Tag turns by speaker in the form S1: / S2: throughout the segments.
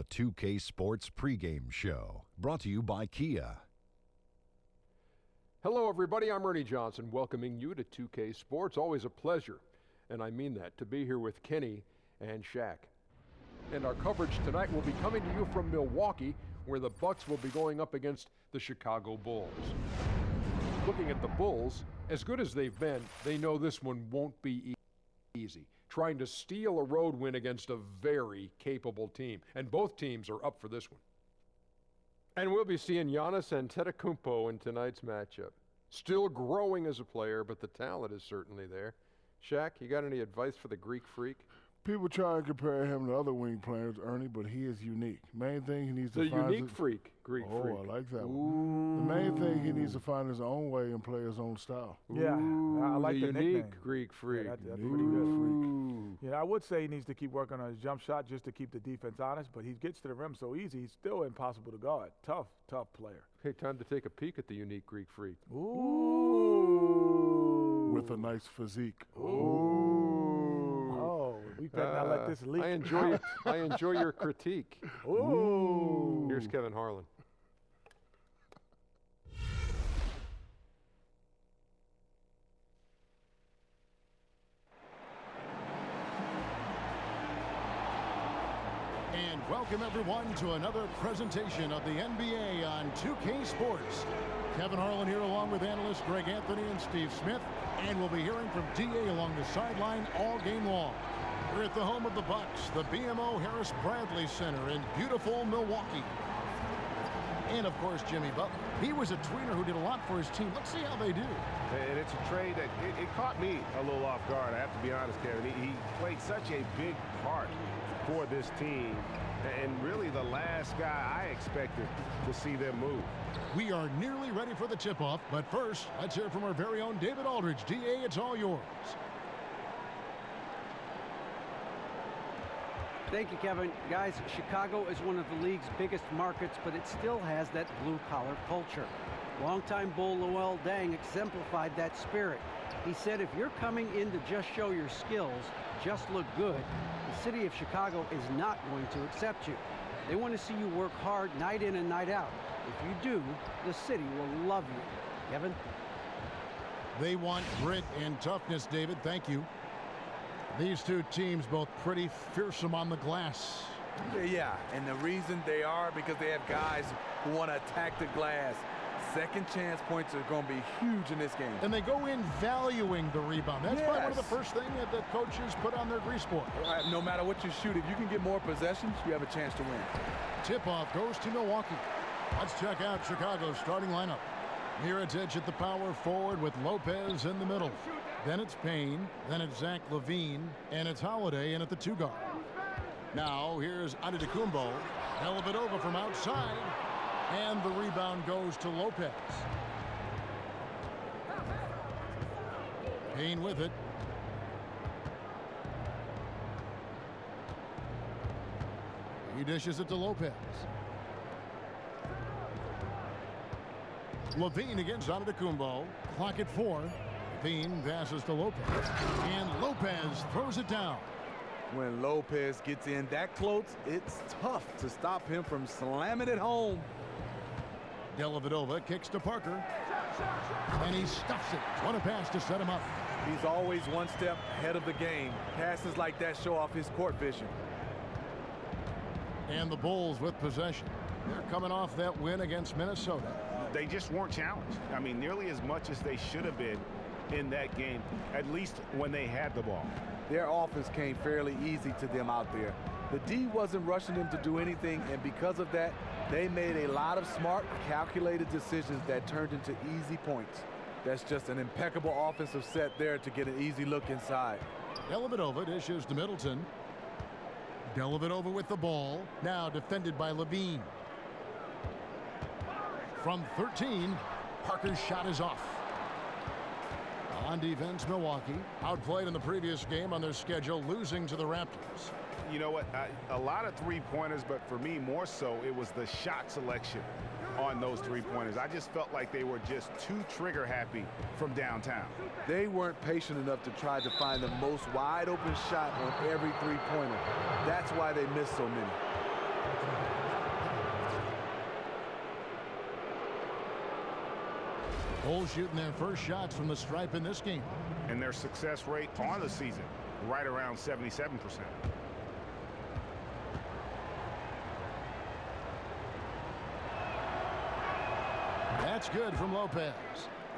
S1: The 2K Sports pregame show, brought to you by Kia.
S2: Hello everybody, I'm Ernie Johnson, welcoming you to 2K Sports. Always a pleasure, and I mean that, to be here with Kenny and Shaq. And our coverage tonight will be coming to you from Milwaukee, where the Bucks will be going up against the Chicago Bulls. Looking at the Bulls, as good as they've been, they know this one won't be easy. Trying to steal a road win against a very capable team, and both teams are up for this one. And we'll be seeing Giannis Antetokounmpo in tonight's matchup. Still growing as a player, but the talent is certainly there. Shaq, you got any advice for the Greek freak?
S3: People try to compare him to other wing players, Ernie, but he is unique. Main thing he needs to find
S2: the unique freak, Greek freak.
S3: Oh, I like that one. The main thing he needs to find his own way and play his own style.
S4: Yeah, I like the
S2: unique
S4: nickname.
S2: Greek freak.
S4: Yeah, that's pretty good. Yeah, I would say he needs to keep working on his jump shot just to keep the defense honest, but he gets to the rim so easy, he's still impossible to guard. Tough player.
S2: Hey, time to take a peek at the unique Greek freak.
S4: Ooh.
S3: With a nice physique.
S2: Ooh.
S4: We better not let this leak.
S2: I enjoy your critique.
S4: Ooh.
S2: Here's Kevin Harlan.
S5: And welcome everyone to another presentation of the NBA on 2K Sports. Kevin Harlan here along with analysts Greg Anthony and Steve Smith. And we'll be hearing from DA along the sideline all game long. We're at the home of the Bucks, the BMO Harris Bradley Center in beautiful Milwaukee. And, of course, Jimmy Butler. He was a tweener who did a lot for his team. Let's see how they do.
S6: And it's a trade that it caught me a little off guard, I have to be honest, Kevin. He played such a big part for this team, and really the last guy I expected to see them move.
S5: We are nearly ready for the tip-off, but first, let's hear from our very own David Aldridge. DA, it's all yours.
S7: Thank you, Kevin. Guys, Chicago is one of the league's biggest markets, but it still has that blue-collar culture. Longtime Bull Luol Deng exemplified that spirit. He said, if you're coming in to just show your skills, just look good, the city of Chicago is not going to accept you. They want to see you work hard night in and night out. If you do, the city will love you. Kevin?
S5: They want grit and toughness, David. Thank you. These two teams both pretty fearsome on the glass.
S8: Yeah, and the reason they are because they have guys who want to attack the glass. Second chance points are going to be huge in this game.
S5: And they go in valuing the rebound. That's probably one of the first things that coaches put on their grease board.
S8: No matter what you shoot, if you can get more possessions, you have a chance to win.
S5: Tip-off goes to Milwaukee. Let's check out Chicago's starting lineup. Mirotić at the power forward with Lopez in the middle. Then it's Payne, then it's Zach LaVine, and it's Holiday in at the 2-guard. Now here's Antetokounmpo. Dellavedova from outside, and the rebound goes to Lopez. Payne with it. He dishes it to Lopez. LaVine against Antetokounmpo. Clock at 4. LaVine passes to Lopez. And Lopez throws it down.
S8: When Lopez gets in that close, it's tough to stop him from slamming it home.
S5: Dellavedova kicks to Parker. And he stuffs it. What a pass to set him up.
S8: He's always one step ahead of the game. Passes like that show off his court vision.
S5: And the Bulls with possession. They're coming off that win against Minnesota.
S6: They just weren't challenged. I mean, nearly as much as they should have been in that game, at least when they had the ball.
S8: Their offense came fairly easy to them out there. The D wasn't rushing them to do anything, and because of that, they made a lot of smart, calculated decisions that turned into easy points. That's just an impeccable offensive set there to get an easy look inside.
S5: Dellavedova dishes to Middleton. Dellavedova with the ball, now defended by LaVine. From 13, Parker's shot is off. On defense, Milwaukee outplayed in the previous game on their schedule, losing to the Raptors.
S6: You know what? A lot of three-pointers, but for me, more so, it was the shot selection on those three-pointers. I just felt like they were just too trigger-happy from downtown.
S8: They weren't patient enough to try to find the most wide-open shot on every three-pointer. That's why they missed so many.
S5: Bulls shooting their first shots from the stripe in this game.
S6: And their success rate on the season, right around 77%.
S5: That's good from Lopez.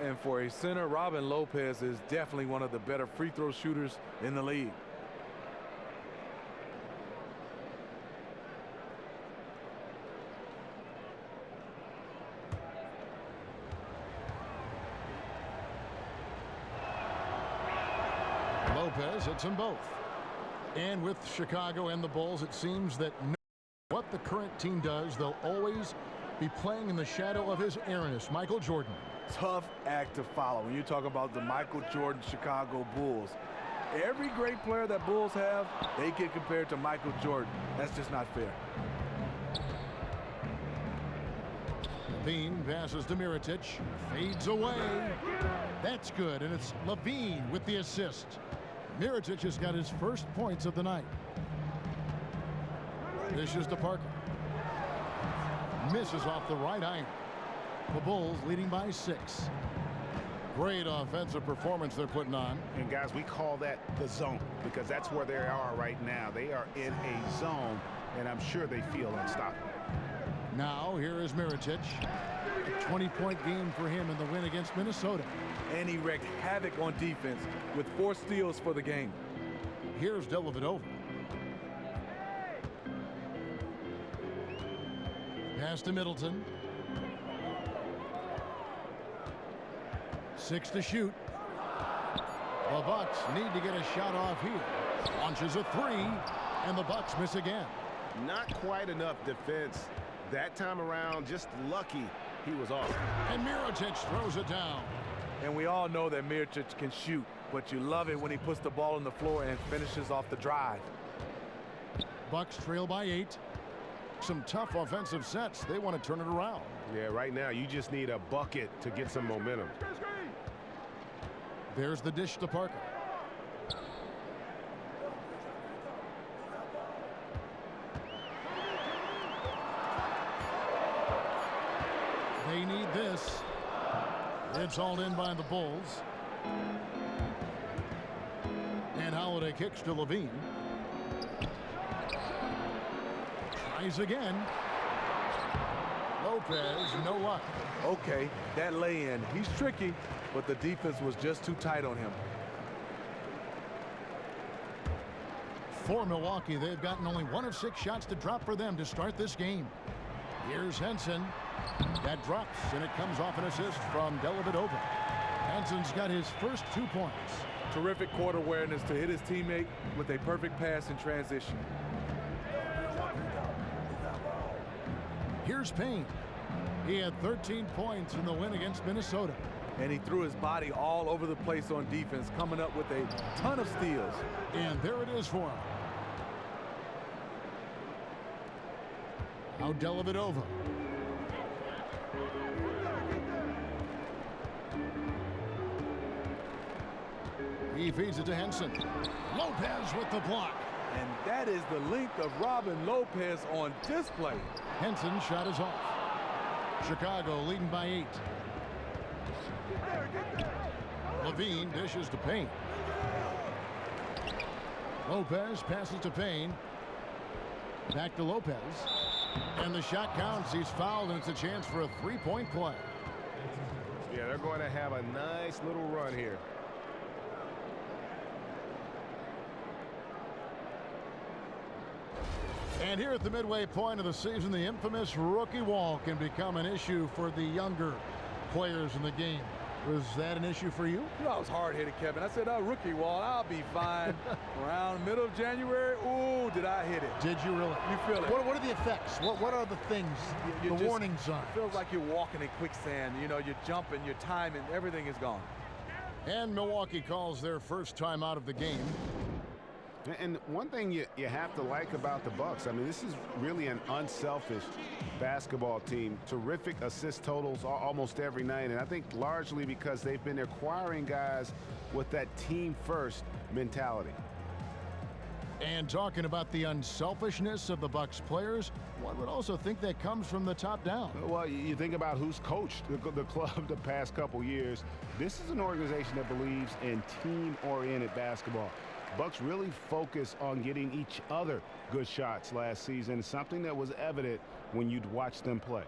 S8: And for a center, Robin Lopez is definitely one of the better free throw shooters in the league.
S5: Lopez hits them both. And with Chicago and the Bulls, it seems that no matter what the current team does, they'll always be playing in the shadow of his airness, Michael Jordan.
S8: Tough act to follow when you talk about the Michael Jordan Chicago Bulls. Every great player that Bulls have, they get compared to Michael Jordan. That's just not fair.
S5: Levine passes to Mirotic, fades away. That's good, and it's Levine with the assist. Mirotic has got his first points of the night. Dishes to Parker. Misses off the right iron. The Bulls leading by 6. Great offensive performance they're putting on.
S6: And guys, we call that the zone because that's where they are right now. They are in a zone, and I'm sure they feel unstoppable.
S5: Now here is Mirotic. A 20-point game for him in the win against Minnesota.
S8: And he wreaked havoc on defense with 4 steals for the game.
S5: Here's Dellavedova. Pass to Middleton. 6 to shoot. The Bucks need to get a shot off here. Launches a 3, and the Bucks miss again.
S6: Not quite enough defense that time around. Just lucky he was off.
S5: And Mirotic throws it down.
S8: And we all know that Mirotic can shoot, but you love it when he puts the ball on the floor and finishes off the drive.
S5: Bucks trail by 8. Some tough offensive sets. They want to turn it around.
S6: Yeah, right now you just need a bucket to get some momentum.
S5: There's the dish to Parker. They need this. It's hauled in by the Bulls. And Holiday kicks to Levine. Tries again. Lopez, no luck.
S8: Okay, that lay-in, he's tricky, but the defense was just too tight on him.
S5: For Milwaukee, they've gotten only 1 of 6 shots to drop for them to start this game. Here's Henson. That drops, and it comes off an assist from Dellavedova. Henson's got his first 2 points.
S8: Terrific court awareness to hit his teammate with a perfect pass in transition.
S5: Here's Payne. He had 13 points in the win against Minnesota.
S8: And he threw his body all over the place on defense, coming up with a ton of steals.
S5: And there it is for him. Now Dellavedova. He feeds it to Henson. Lopez with the block.
S8: And that is the length of Robin Lopez on display.
S5: Henson's shot is off. Chicago leading by 8. Levine dishes to Payne. Lopez passes to Payne. Back to Lopez. And the shot counts. He's fouled, and it's a chance for a 3-point play.
S6: Yeah, they're going to have a nice little run here.
S5: And here at the midway point of the season, the infamous rookie wall can become an issue for the younger players in the game. Was that an issue for you?
S8: You know, I was hard-headed, Kevin. I said, rookie wall, I'll be fine. Around middle of January, ooh, did I hit it.
S5: Did you really?
S8: You feel it.
S5: What are the effects? What are the things, the warning signs?
S8: It feels like you're walking in quicksand. You know, you're jumping, you're timing, everything is gone.
S5: And Milwaukee calls their first time out of the game.
S6: And one thing you have to like about the Bucks, I mean, this is really an unselfish basketball team. Terrific assist totals almost every night, and I think largely because they've been acquiring guys with that team-first mentality.
S5: And talking about the unselfishness of the Bucks players, one would also think that comes from the top down.
S6: Well, you think about who's coached the club the past couple years. This is an organization that believes in team-oriented basketball. Bucks really focus on getting each other good shots last season, something that was evident when you'd watch them play.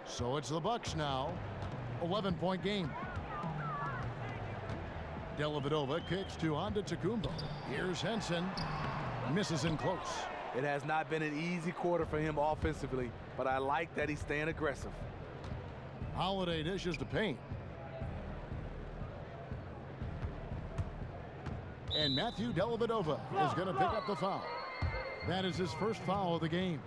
S5: So it's the Bucks now. 11-point game. Dellavedova kicks to Antetokounmpo. Here's Henson. Misses in close.
S8: It has not been an easy quarter for him offensively, but I like that he's staying aggressive.
S5: Holiday dishes to Payne. And Matthew Dellavedova is going to pick up the foul. That is his first foul of the game.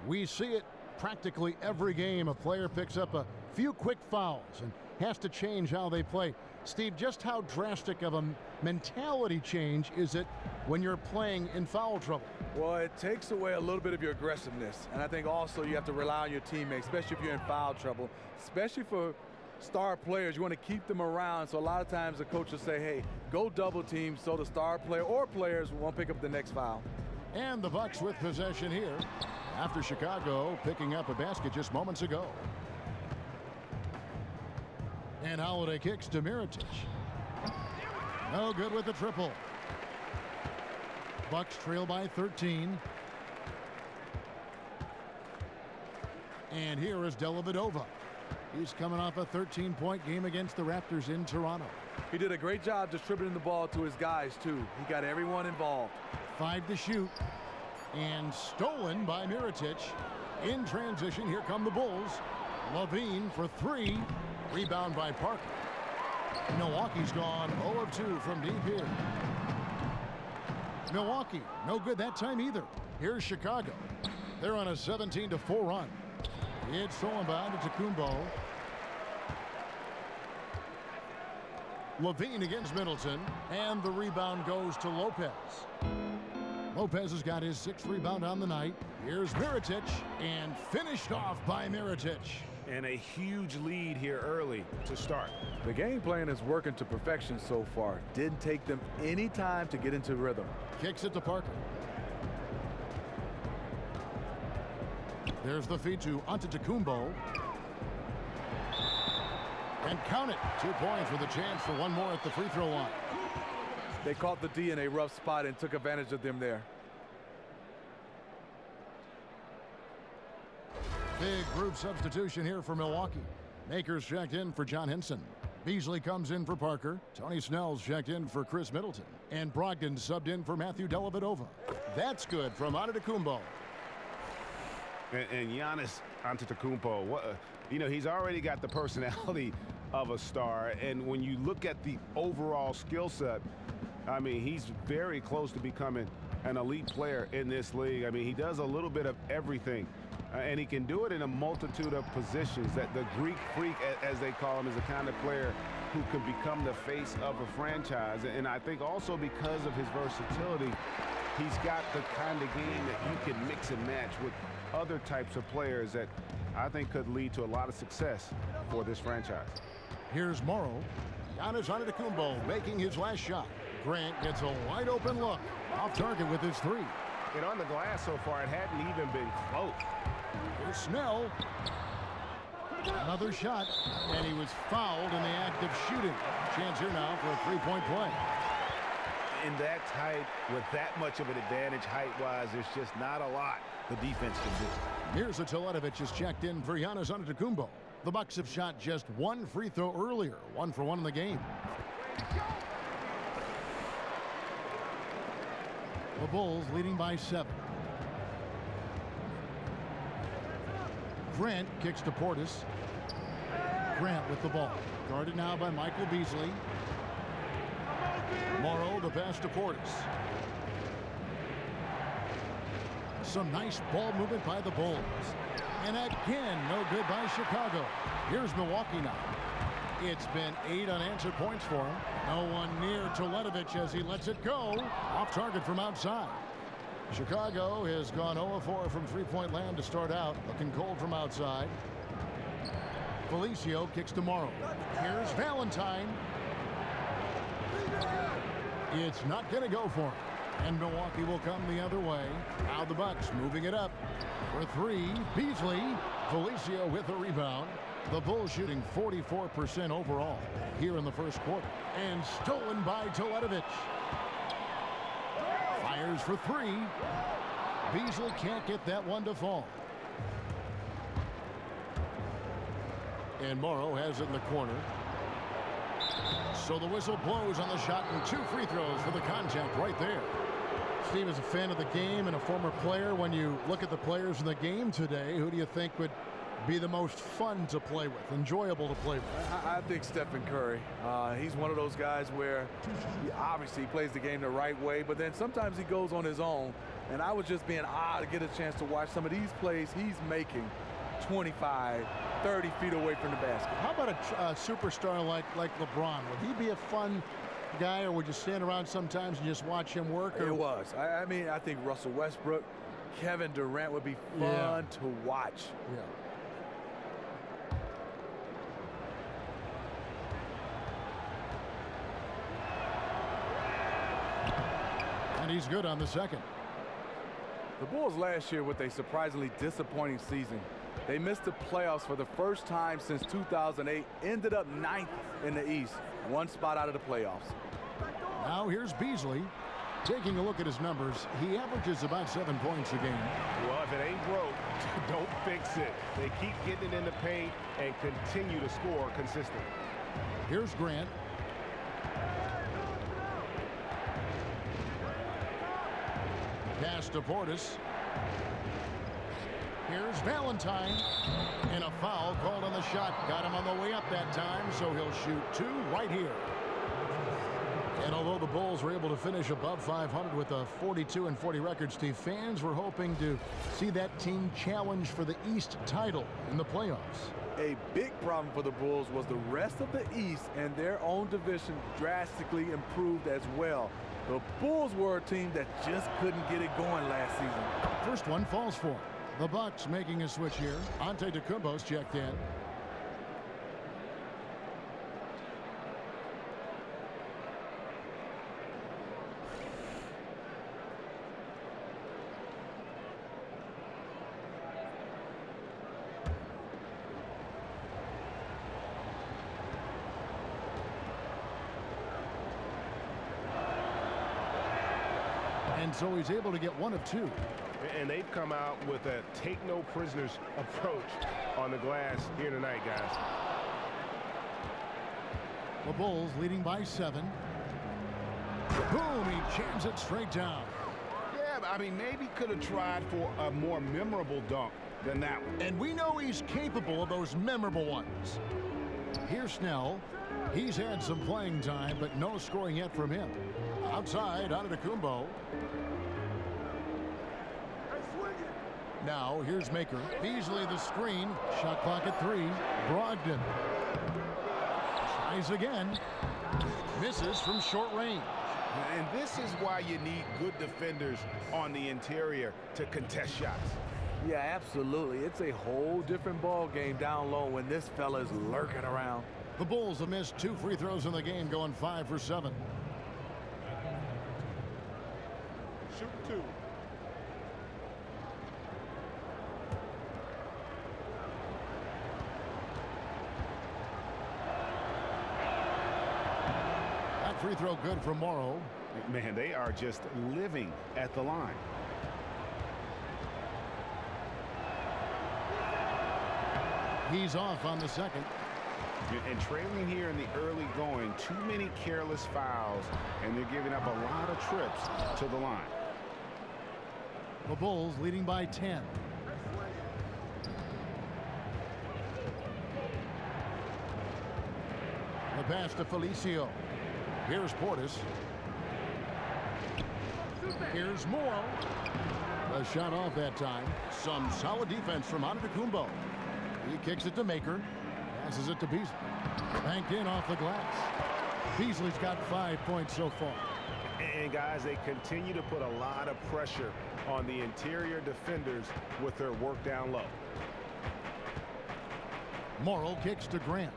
S5: We see it practically every game. A player picks up a few quick fouls and has to change how they play. Steve, just how drastic of a mentality change is it when you're playing in foul trouble?
S8: Well, it takes away a little bit of your aggressiveness. And I think also you have to rely on your teammates, especially if you're in foul trouble. Especially for star players, you want to keep them around. So a lot of times the coach will say, hey, go double team so the star player or players won't pick up the next foul.
S5: And the Bucks with possession here after Chicago picking up a basket just moments ago. And Holiday kicks to Mirotic. No good with the triple. Bucks trail by 13. And here is Dellavedova. He's coming off a 13-point game against the Raptors in Toronto.
S8: He did a great job distributing the ball to his guys, too. He got everyone involved.
S5: 5 to shoot. And stolen by Mirotic. In transition, here come the Bulls. Levine for 3. Rebound by Parker. Milwaukee's gone 0 of 2 from deep here. Milwaukee, no good that time either. Here's Chicago. They're on a 17-4 run. It's stolen by Antetokounmpo. Levine against Middleton, and the rebound goes to Lopez. Lopez has got his 6th rebound on the night. Here's Mirotic, and finished off by Mirotic.
S6: And a huge lead here early to start.
S8: The game plan is working to perfection so far. Didn't take them any time to get into rhythm.
S5: Kicks it to Parker. There's the feed to Antetokounmpo. And count it. 2 points with a chance for one more at the free throw line.
S8: They caught the D in a rough spot and took advantage of them there.
S5: Big group substitution here for Milwaukee. Makers checked in for John Henson. Beasley comes in for Parker. Tony Snell's checked in for Chris Middleton. And Brogdon subbed in for Matthew Dellavedova. That's good from Antetokounmpo.
S6: And Giannis Antetokounmpo, he's already got the personality of a star. And when you look at the overall skill set, I mean, he's very close to becoming an elite player in this league. I mean, he does a little bit of everything. And he can do it in a multitude of positions. That the Greek freak, as they call him, is the kind of player who can become the face of a franchise. And I think also because of his versatility, he's got the kind of game that you can mix and match with other types of players that I think could lead to a lot of success for this franchise.
S5: Here's Morrow. Giannis Antetokounmpo making his last shot. Grant gets a wide open look. Off target with his 3.
S6: And on the glass so far, it hadn't even been close.
S5: Here's Snell. Another shot, and he was fouled in the act of shooting. Chance here now for a 3-point play.
S6: In that height, with that much of an advantage height-wise, there's just not a lot the defense can do.
S5: Mirza Teletovic is checked in for Giannis Antetokounmpo. The Bucks have shot just 1 free throw earlier, 1 for 1 in the game. The Bulls leading by 7. Grant kicks to Portis. Grant with the ball. Guarded now by Michael Beasley. Morrow, the pass to Portis. Some nice ball movement by the Bulls. And again, no good by Chicago. Here's Milwaukee now. It's been 8 unanswered points for him. No one near Teletovic as he lets it go. Off target from outside. Chicago has gone 0 of 4 from 3-point land to start out. Looking cold from outside. Felicio kicks to Morrow. Here's Valentine. It's not going to go for him. And Milwaukee will come the other way. Now the Bucks moving it up for three. Beasley. Felicio with a rebound. The Bulls shooting 44% overall here in the first quarter. And stolen by Teletovic. Fires for three. Beasley can't get that one to fall. And Morrow has it in the corner. So the whistle blows on the shot and 2 free throws for the contact right there. Steve is a fan of the game and a former player. When you look at the players in the game today, who do you think would be the most fun to play with, enjoyable to play with?
S8: I think Stephen Curry. He's one of those guys where he obviously plays the game the right way, but then sometimes he goes on his own. And I was just being odd to get a chance to watch some of these plays he's making 25, 30 feet away from the basket.
S5: How about a superstar like LeBron? Would he be a fun guy, or would you stand around sometimes and just watch him work? Or?
S8: It was. I mean, I think Russell Westbrook, Kevin Durant would be fun to watch.
S5: Yeah. And he's good on the second.
S8: The Bulls last year with a surprisingly disappointing season. They missed the playoffs for the first time since 2008, ended up 9th in the East, 1 spot out of the playoffs.
S5: Now here's Beasley. Taking a look at his numbers, he averages about 7 points a game.
S6: Well, if it ain't broke, don't fix it. They keep getting it in the paint and continue to score consistently.
S5: Here's Grant. Pass to Portis. Here's Valentine. And a foul called on the shot. Got him on the way up that time, so he'll shoot 2 right here. And although the Bulls were able to finish above 500 with a 42-40 record, Steve, fans were hoping to see that team challenge for the East title in the playoffs.
S8: A big problem for the Bulls was the rest of the East and their own division drastically improved as well. The Bulls were a team that just couldn't get it going last season.
S5: First one falls for him. The Bucks making a switch here. Antetokounmpo's checked in. And so he's able to get 1 of 2.
S6: And they've come out with a take no prisoners approach on the glass here tonight, guys.
S5: The Bulls leading by 7. Boom, he jams it straight down.
S6: Yeah, but I mean, maybe could have tried for a more memorable dunk than that one.
S5: And we know he's capable of those memorable ones. Here's Snell. He's had some playing time, but no scoring yet from him. Outside, Antetokounmpo. Now, here's Maker. Beasley the screen. Shot clock at 3. Brogdon. Tries again. Misses from short range.
S6: And this is why you need good defenders on the interior to contest shots.
S8: Yeah, absolutely. It's a whole different ball game down low when this fella's lurking around.
S5: The Bulls have missed 2 free throws in the game, going 5 for 7.
S6: Shoot 2.
S5: That free throw good for Morrow.
S6: Man, they are just living at the line.
S5: He's off on the second.
S6: And trailing here in the early going, too many careless fouls, and they're giving up a lot of trips to the line.
S5: The Bulls leading by 10. The pass to Felicio. Here's Portis. Here's Morrow. A shot off that time. Some solid defense from Antetokounmpo. He kicks it to Maker. Passes it to Beasley. Banked in off the glass. Beasley's got 5 points so far.
S6: And guys, they continue to put a lot of pressure on the interior defenders with their work down low.
S5: Morrow kicks to Grant.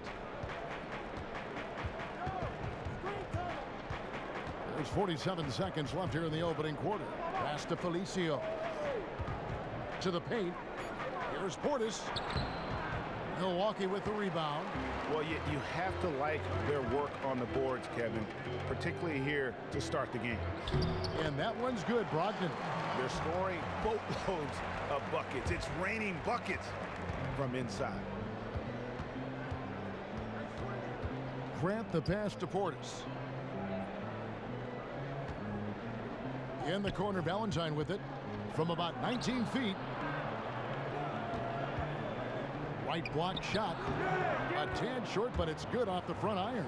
S5: There's 47 seconds left here in the opening quarter. Pass to Felicio. To the paint. Here's Portis. Milwaukee with the rebound.
S6: Well, you have to like their work on the boards, Kevin, particularly here to start the game.
S5: And that one's good, Brogdon.
S6: They're scoring boatloads of buckets. It's raining buckets from inside.
S5: Grant the pass to Portis. In the corner, Valentine with it from about 19 feet. Right block shot. A tad short, but it's good off the front iron.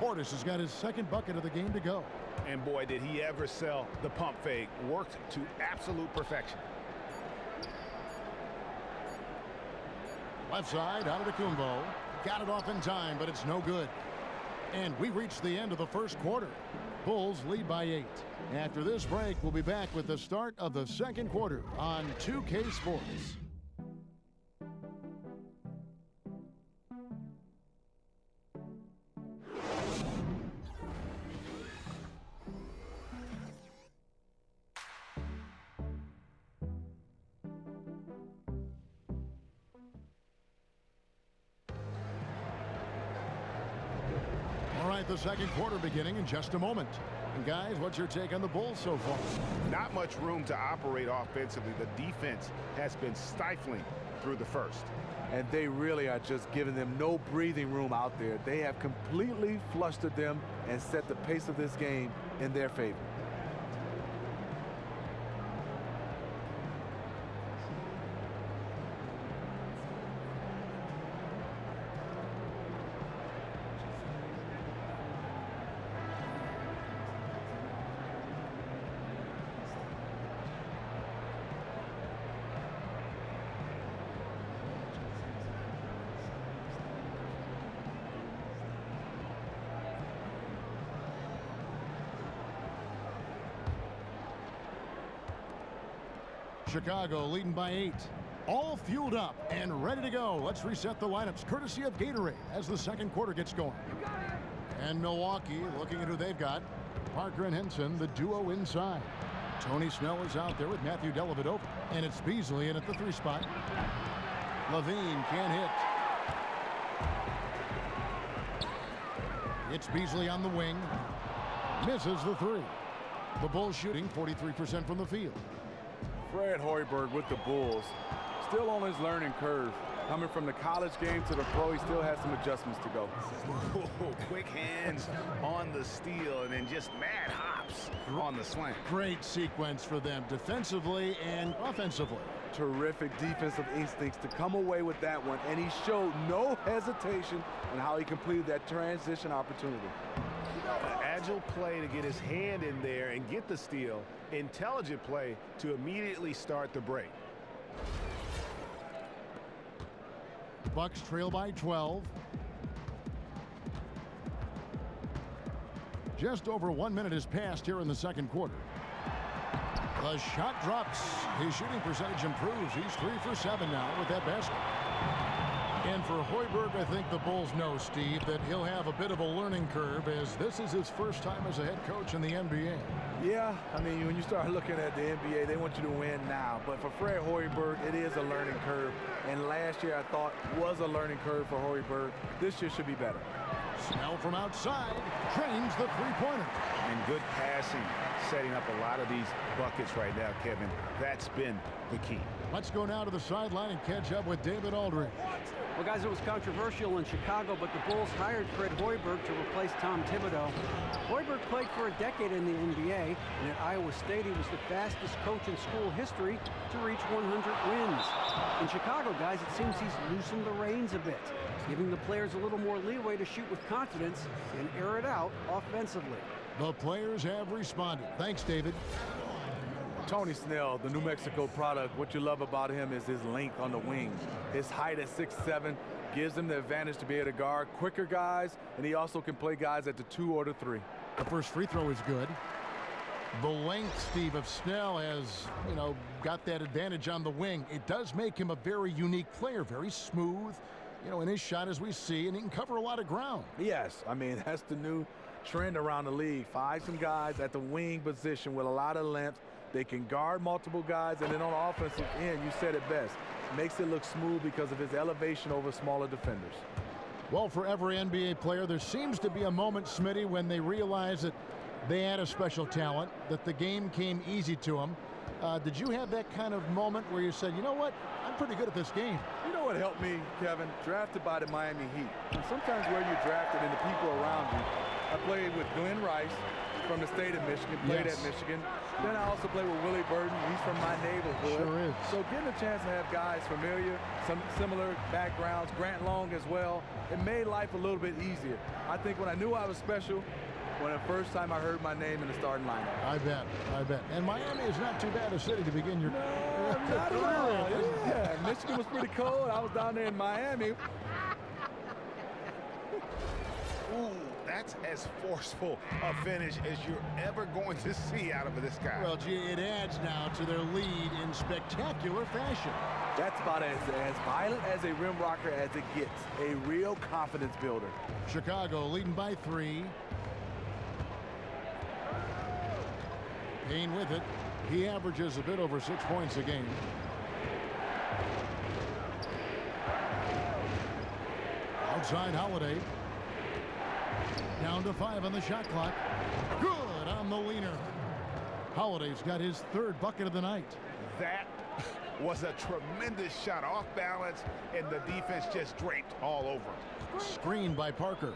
S5: Portis has got his second bucket of the game to go.
S6: And boy, did he ever sell the pump fake. Worked to absolute perfection.
S5: Left side, Antetokounmpo. Got it off in time, but it's no good. And we reach the end of the first quarter. Bulls lead by 8. After this break, we'll be back with the start of the second quarter on 2K Sports. All right, the second quarter beginning in just a moment. And guys, what's your take on the Bulls so far?
S6: Not much room to operate offensively. The defense has been stifling through the first.
S8: And they really are just giving them no breathing room out there. They have completely flustered them and set the pace of this game in their favor.
S5: Chicago leading by 8. All fueled up and ready to go. Let's reset the lineups courtesy of Gatorade as the second quarter gets going. And Milwaukee looking at who they've got. Parker and Henson, the duo inside. Tony Snell is out there with Matthew Dellavedova. And it's Beasley in at the 3 spot. Levine can't hit. It's Beasley on the wing. Misses the 3. The Bulls shooting 43% from the field.
S8: Fred Hoiberg with the Bulls, still on his learning curve. Coming from the college game to the pro, he still has some adjustments to go.
S6: Quick hands on the steal and then just mad hops on the slant.
S5: Great sequence for them defensively and offensively.
S8: Terrific defensive instincts to come away with that one, and he showed no hesitation in how he completed that transition opportunity.
S6: Agile play to get his hand in there and get the steal. Intelligent play to immediately start the break.
S5: Bucks trail by 12. Just over 1 minute has passed here in the second quarter. The shot drops. His shooting percentage improves. He's 3 for 7 now with that basket. And for Hoiberg, I think the Bulls know, Steve, that he'll have a bit of a learning curve as this is his first time as a head coach in the NBA.
S8: Yeah, I mean, when you start looking at the NBA, they want you to win now. But for Fred Hoiberg, it is a learning curve. And last year, I thought, was a learning curve for Hoiberg. This year should be better.
S5: Snell from outside drains the three-pointer.
S6: And good passing, setting up a lot of these buckets right now, Kevin. That's been the key.
S5: Let's go now to the sideline and catch up with David Aldridge.
S7: Well, guys, it was controversial in Chicago, but the Bulls hired Fred Hoiberg to replace Tom Thibodeau. Hoiberg played for a decade in the NBA, and at Iowa State, he was the fastest coach in school history to reach 100 wins. In Chicago, guys, it seems he's loosened the reins a bit, giving the players a little more leeway to shoot with confidence and air it out offensively.
S5: The players have responded. Thanks, David.
S8: Tony Snell, the New Mexico product, what you love about him is his length on the wing. His height at 6'7" gives him the advantage to be able to guard quicker guys, and he also can play guys at the 2 or the 3.
S5: The first free throw is good. The length, Steve, of Snell has, got that advantage on the wing. It does make him a very unique player, very smooth. You know, in his shot, as we see, and he can cover a lot of ground.
S8: Yes, I mean, that's the new trend around the league. Find some guys at the wing position with a lot of length. They can guard multiple guys, and then on the offensive end, you said it best, makes it look smooth because of his elevation over smaller defenders.
S5: Well, for every NBA player, there seems to be a moment, Smitty, when they realize that they had a special talent, that the game came easy to them. Did you have that kind of moment where you said, you know what, I'm pretty good at this game?
S8: You know what helped me, Kevin? Drafted by the Miami Heat. And sometimes where you're drafted and the people around you. I played with Glenn Rice from the state of Michigan, played at Michigan. Then I also played with Willie Burton. He's from my neighborhood.
S5: Sure is.
S8: So getting a chance to have guys familiar, some similar backgrounds, Grant Long as well, it made life a little bit easier. I think when I knew I was special, when the first time I heard my name in the starting lineup.
S5: I bet. And Miami is not too bad a city to begin your
S8: not at all. Yeah, Michigan was pretty cold. I was down there in Miami.
S6: Ooh, that's as forceful a finish as you're ever going to see out of this guy.
S5: Well, gee, it adds now to their lead in spectacular fashion.
S8: That's about as violent as a rim rocker as it gets. A real confidence builder.
S5: Chicago leading by 3. Payne with it. He averages a bit over 6 points a game. Outside Holiday. Down to 5 on the shot clock. Good on the leaner. Holiday's got his 3rd bucket of the night.
S6: That was a tremendous shot, off balance, and the defense just draped all over.
S5: Screened by Parker.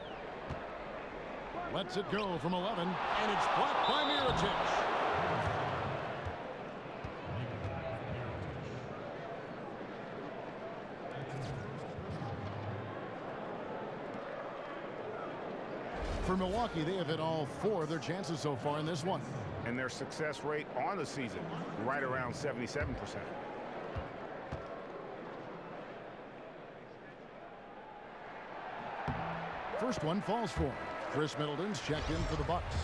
S5: Lets it go from 11, and it's blocked by Mirotic. For Milwaukee, they have hit all 4 of their chances so far in this one.
S6: And their success rate on the season, right around 77%.
S5: First one falls for him. Chris Middleton's checked in for the Bucks.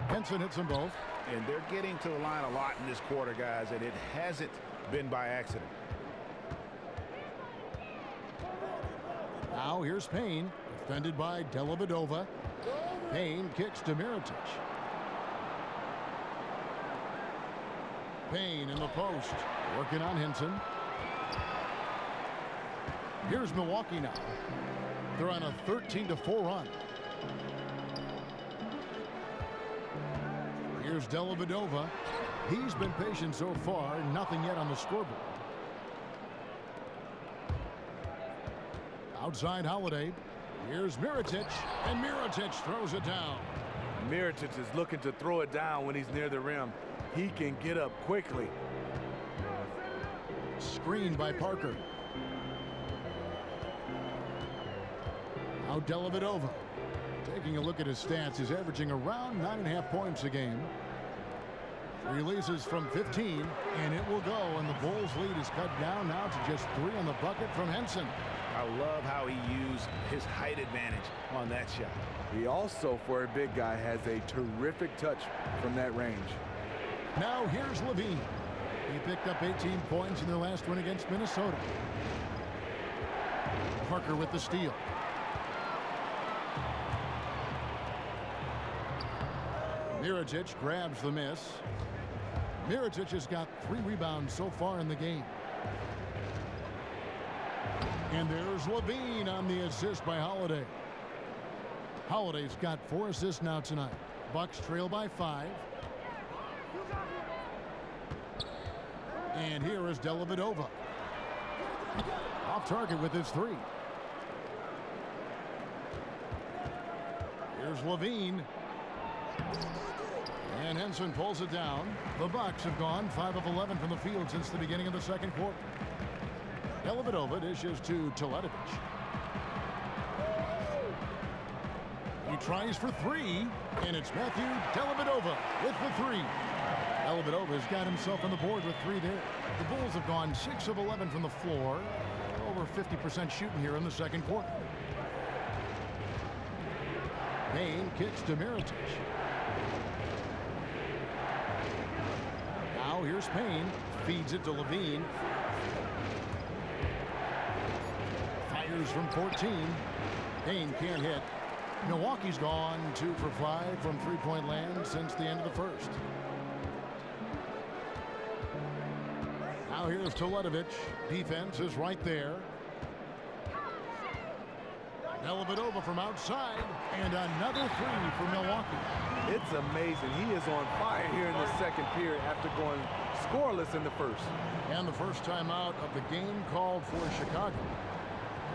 S5: Henson hits them both.
S6: And they're getting to the line a lot in this quarter, guys, and it hasn't been by accident.
S5: Now here's Payne, defended by Dellavedova. Payne kicks to Mirotic. Payne in the post, working on Henson. Here's Milwaukee now. They're on a 13-4 run. Here's Dellavedova. He's been patient so far, nothing yet on the scoreboard. Outside Holiday. Here's Mirotic, and Mirotic throws it down.
S8: Mirotic is looking to throw it down when he's near the rim. He can get up quickly.
S5: Screened by Parker. Now Dellavedova. Taking a look at his stats, he's averaging around 9.5 points a game. Releases from 15, and it will go, and the Bulls' lead is cut down now to just 3 on the bucket from Henson.
S6: I love how he used his height advantage on that shot.
S8: He also, for a big guy, has a terrific touch from that range.
S5: Now here's Levine. He picked up 18 points in their last win against Minnesota. Parker with the steal. Mirotic grabs the miss. Mirotic has got 3 rebounds so far in the game. And there's Levine on the assist by Holiday. Holiday's got 4 assists now tonight. Bucks trail by 5. And here is Dellavedova. Off target with his 3. Here's Levine. And Henson pulls it down. The Bucks have gone 5 of 11 from the field since the beginning of the second quarter. Dellavedova dishes to Teletovic. He tries for 3, and it's Matthew Dellavedova with the 3. Dellavedova's got himself on the board with 3 there. The Bulls have gone 6 of 11 from the floor. Over 50% shooting here in the second quarter. Payne kicks to Mirotic. Now here's Payne. Feeds it to Levine. Fires from 14. Payne can't hit. Milwaukee's gone 2 for 5 from three-point land since the end of the first. Now here's Teletovic. Defense is right there. Dellavedova from outside, and another three for Milwaukee.
S8: It's amazing. He is on fire here in the second period after going scoreless in the first.
S5: And the first timeout of the game called for Chicago.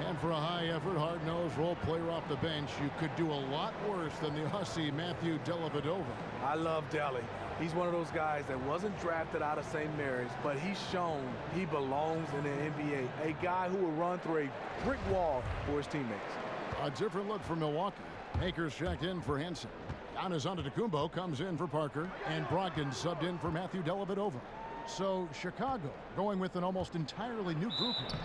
S5: And for a high-effort, hard-nosed role player off the bench, you could do a lot worse than the Aussie Matthew Dellavedova.
S8: I love Delly. He's one of those guys that wasn't drafted out of St. Mary's, but he's shown he belongs in the NBA. A guy who will run through a brick wall for his teammates.
S5: A different look for Milwaukee. Akers checked in for Henson. Giannis Antetokounmpo comes in for Parker, and Brogdon subbed in for Matthew Dellavedova. So Chicago going with an almost entirely new grouping.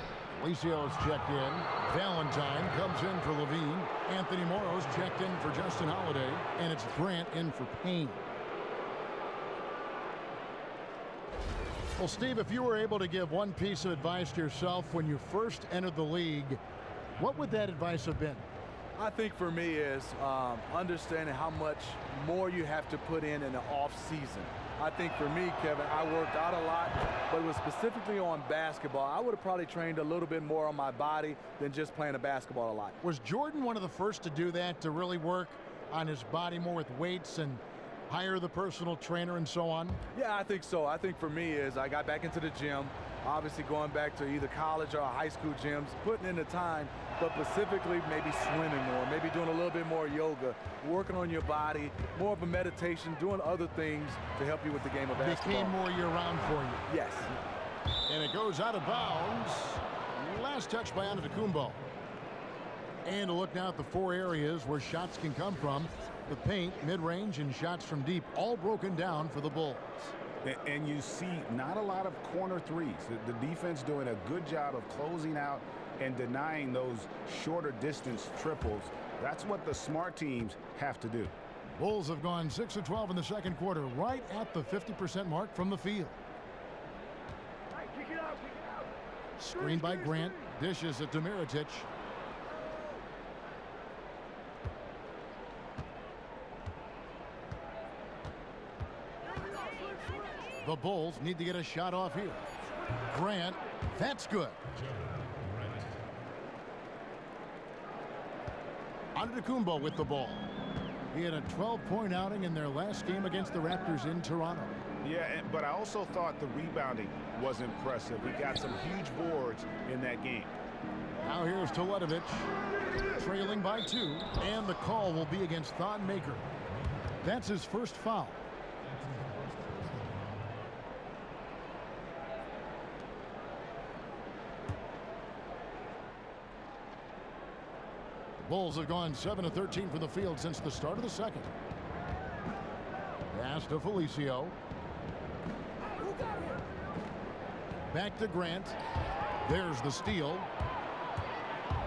S5: Felicio's checked in. Valentine comes in for Levine. Anthony Morrow's checked in for Justin Holiday, and it's Grant in for Payne. Well, Steve, if you were able to give one piece of advice to yourself when you first entered the league, what would that advice have been?
S8: I think for me is understanding how much more you have to put in the off season. I think for me, Kevin, I worked out a lot, but it was specifically on basketball. I would have probably trained a little bit more on my body than just playing the basketball a lot.
S5: Was Jordan one of the first to do that, to really work on his body more with weights and hire the personal trainer and so on?
S8: Yeah, I think so. I think for me is I got back into the gym, obviously going back to either college or high school gyms, putting in the time, but specifically maybe swimming more, maybe doing a little bit more yoga, working on your body, more of a meditation, doing other things to help you with the game of basketball.
S5: Became more year-round for you.
S8: Yes.
S5: And it goes out of bounds. Last touch by Antetokounmpo. And a look now at the 4 areas where shots can come from. The paint, mid-range, and shots from deep, all broken down for the Bulls.
S6: And you see not a lot of corner threes. The defense doing a good job of closing out and denying those shorter distance triples. That's what the smart teams have to do.
S5: Bulls have gone 6 of 12 in the second quarter, right at the 50% mark from the field. Screen by Grant, dishes it to Mirotic. The Bulls need to get a shot off here. Grant, that's good. Antetokounmpo with the ball. He had a 12-point outing in their last game against the Raptors in Toronto.
S6: Yeah, but I also thought the rebounding was impressive. He got some huge boards in that game.
S5: Now here's Teletovic, trailing by 2, and the call will be against Thon Maker. That's his first foul. Bulls have gone 7 of 13 from the field since the start of the second. Pass to Felicio. Back to Grant. There's the steal.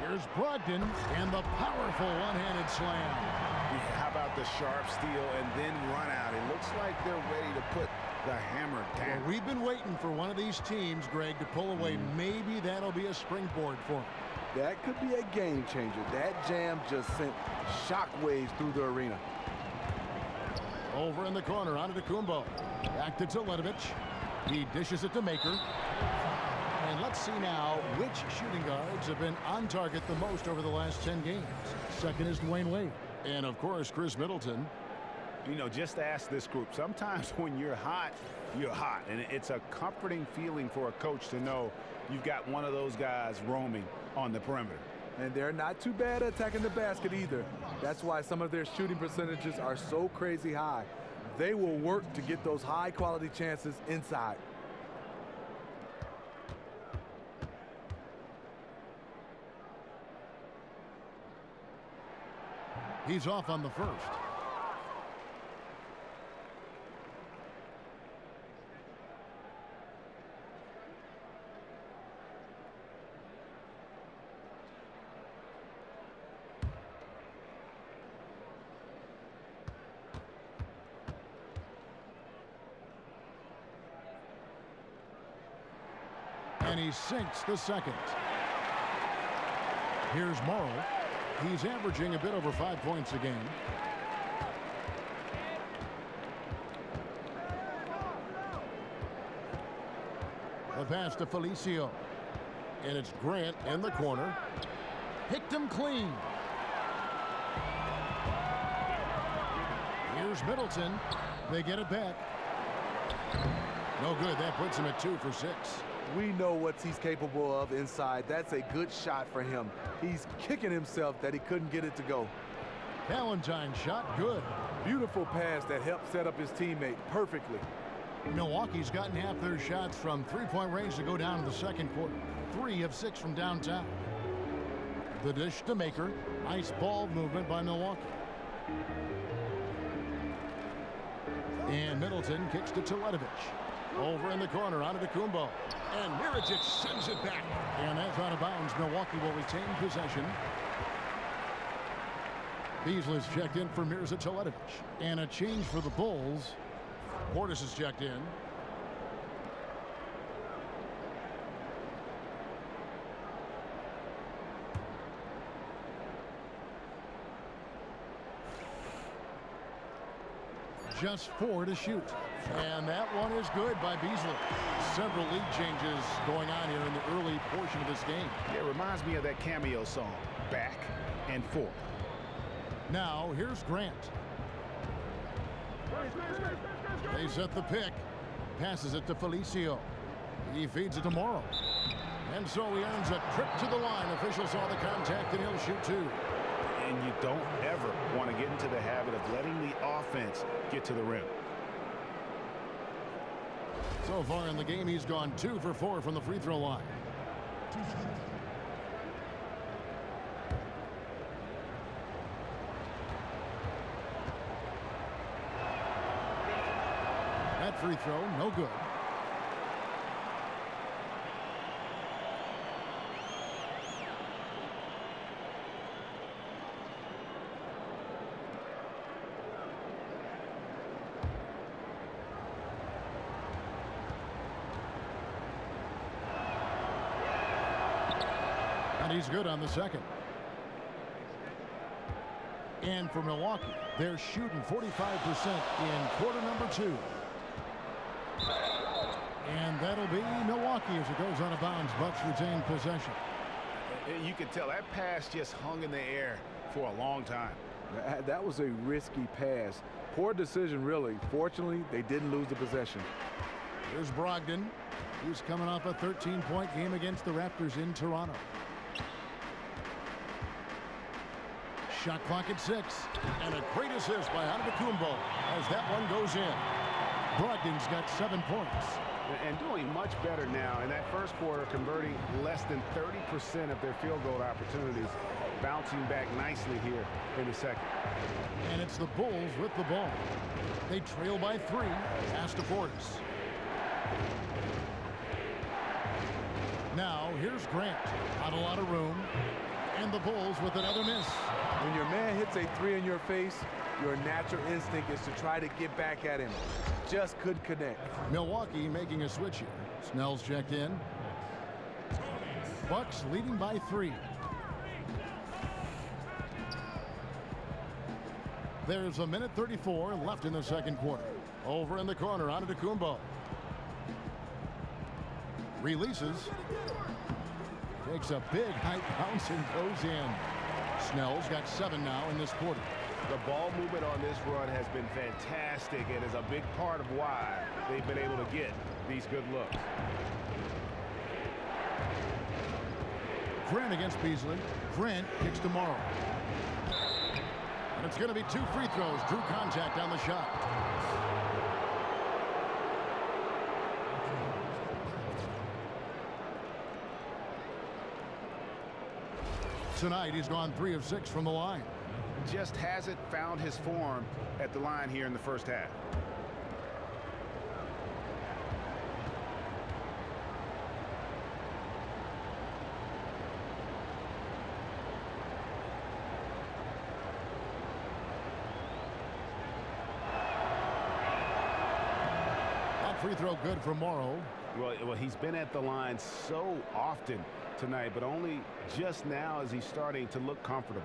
S5: Here's Brogdon and the powerful one-handed slam.
S6: Yeah, how about the sharp steal and then run out? It looks like they're ready to put the hammer down.
S5: Well, we've been waiting for one of these teams, Greg, to pull away. Maybe that'll be a springboard for them.
S8: That could be a game changer. That jam just sent shockwaves through the arena.
S5: Over in the corner, Antetokounmpo. Back to Teletovic. He dishes it to Maker. And let's see now which shooting guards have been on target the most over the last 10 games. Second is Dwayne Wade. And, of course, Chris Middleton.
S6: You know, just ask this group. Sometimes when you're hot, you're hot. And it's a comforting feeling for a coach to know you've got one of those guys roaming on the perimeter.
S8: And they're not too bad at attacking the basket either. That's why some of their shooting percentages are so crazy high. They will work to get those high-quality chances inside.
S5: He's off on the first. And he sinks the second. Here's Morrow. He's averaging a bit over 5 points a game. The pass to Felicio. And it's Grant in the corner. Picked him clean. Here's Middleton. They get it back. No good. That puts him at 2 for 6.
S8: We know what he's capable of inside. That's a good shot for him. He's kicking himself that he couldn't get it to go.
S5: Valentine's shot, good.
S8: Beautiful pass that helped set up his teammate perfectly.
S5: Milwaukee's gotten half their shots from three-point range to go down in the second quarter. 3 of 6 from downtown. The dish to Maker. Nice ball movement by Milwaukee. And Middleton kicks to Teletovic. Over in the corner, onto Kumbo. And Miričić sends it back. And that's out of bounds. Milwaukee will retain possession. Beasley's checked in for Mirza Teletovic. And a change for the Bulls. Portis is checked in. Just 4 to shoot. And that one is good by Beasley. Several lead changes going on here in the early portion of this game.
S6: Yeah, it reminds me of that Cameo song, Back and Forth.
S5: Now, here's Grant. They set the pick. Passes it to Felicio. He feeds it to Morrow. And so he earns a trip to the line. Officials saw the contact, and he'll shoot 2.
S6: And you don't ever want to get into the habit of letting the offense get to the rim.
S5: So far in the game, he's gone 2 for 4 from the free throw line. That free throw, no good. And he's good on the second. And for Milwaukee, they're shooting 45% in quarter number 2. And that'll be Milwaukee as it goes out of bounds. Bucks retain possession.
S6: You can tell that pass just hung in the air for a long time.
S8: That was a risky pass. Poor decision, really. Fortunately, they didn't lose the possession.
S5: Here's Brogdon. He's coming off a 13-point game against the Raptors in Toronto. Shot clock at 6. And a great assist by Antetokounmpo as that one goes in. Brogdon's got 7 points.
S6: And doing much better now in that first quarter, converting less than 30% of their field goal opportunities, bouncing back nicely here in the second.
S5: And it's the Bulls with the ball. They trail by 3. Pass to Portis. Now here's Grant. Not a lot of room. And the Bulls with another miss.
S8: When your man hits a 3 in your face, your natural instinct is to try to get back at him. Just couldn't connect.
S5: Milwaukee making a switch here. Snell's checked in. Bucks leading by 3. There's a minute 34 left in the second quarter. Over in the corner, Antetokounmpo. Releases. Takes a big height bounce and goes in. Snell's got 7 now in this quarter.
S6: The ball movement on this run has been fantastic and is a big part of why they've been able to get these good looks.
S5: Grant against Beasley. Grant kicks to Morrow. And it's going to be 2 free throws. Drew contact on the shot. Tonight, he's gone 3 of 6 from the line.
S6: Just hasn't found his form at the line here in the first half.
S5: That free throw good for Morrow.
S6: Well, he's been at the line so often tonight, but only just now is he starting to look comfortable.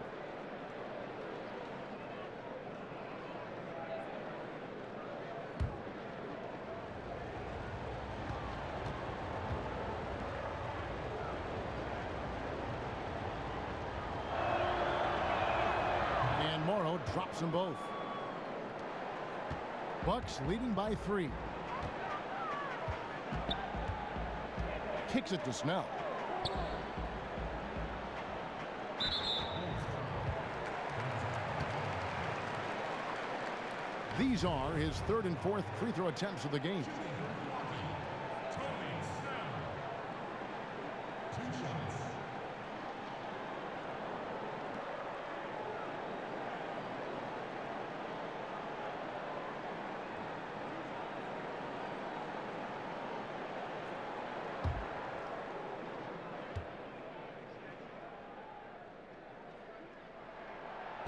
S5: And Morrow drops them both. Bucks leading by 3. Kicks it to Snell. These are his 3rd and 4th free throw attempts of the game.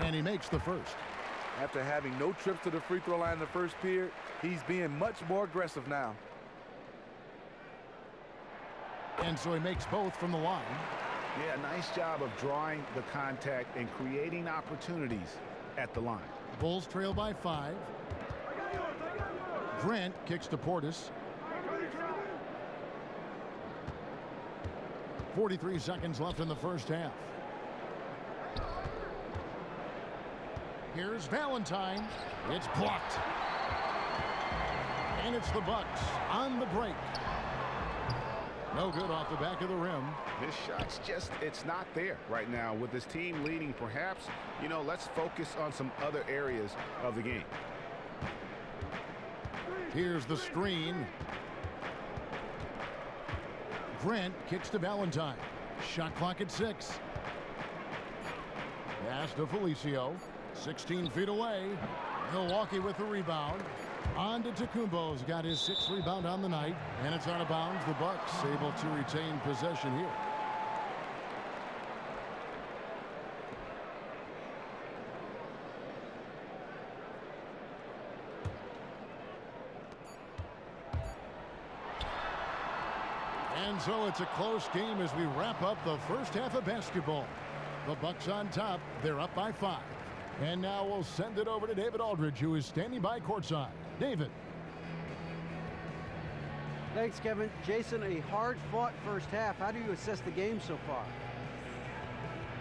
S5: And he makes the first.
S8: After having no trips to the free throw line in the first period, he's being much more aggressive now.
S5: And so he makes both from the line.
S6: Yeah, nice job of drawing the contact and creating opportunities at the line.
S5: Bulls trail by 5. Grant kicks to Portis. 43 seconds left in the first half. Here's Valentine. It's blocked. And it's the Bucks on the break. No good off the back of the rim.
S6: This shot's just, it's not there right now. With this team leading, perhaps, you know, let's focus on some other areas of the game.
S5: Here's the screen. Grant kicks to Valentine. Shot clock at 6. Pass to Felicio. 16 feet away. Milwaukee with the rebound. On to Tacumbo's got his 6th rebound on the night, and it's out of bounds. The Bucks able to retain possession here. And so it's a close game as we wrap up the first half of basketball. The Bucks on top. They're up by 5. And now we'll send it over to David Aldridge, who is standing by courtside. David.
S7: Thanks, Kevin. Jason, a hard-fought first half. How do you assess the game so far?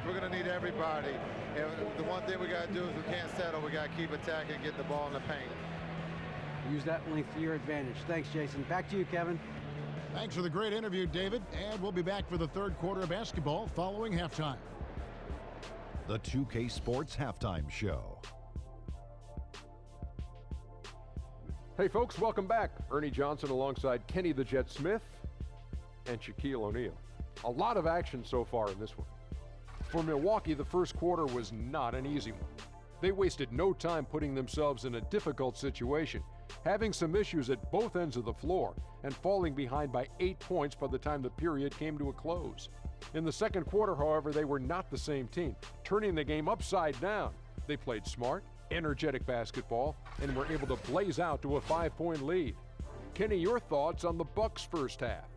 S9: We're going to need everybody. And the one thing we got to do is we can't settle. We got to keep attacking and get the ball in the paint.
S7: Use that length to your advantage. Thanks, Jason. Back to you, Kevin.
S5: Thanks for the great interview, David. And we'll be back for the third quarter of basketball following halftime.
S1: The 2K Sports Halftime Show.
S2: Hey, folks, welcome back. Ernie Johnson alongside Kenny the Jet Smith and Shaquille O'Neal. A lot of action so far in this one. For Milwaukee, the first quarter was not an easy one. They wasted no time putting themselves in a difficult situation, having some issues at both ends of the floor, and falling behind by 8 points by the time the period came to a close. In the second quarter, however, they were not the same team, turning the game upside down. They played smart, energetic basketball, and were able to blaze out to a 5-point lead. Kenny, your thoughts on the Bucks' first half?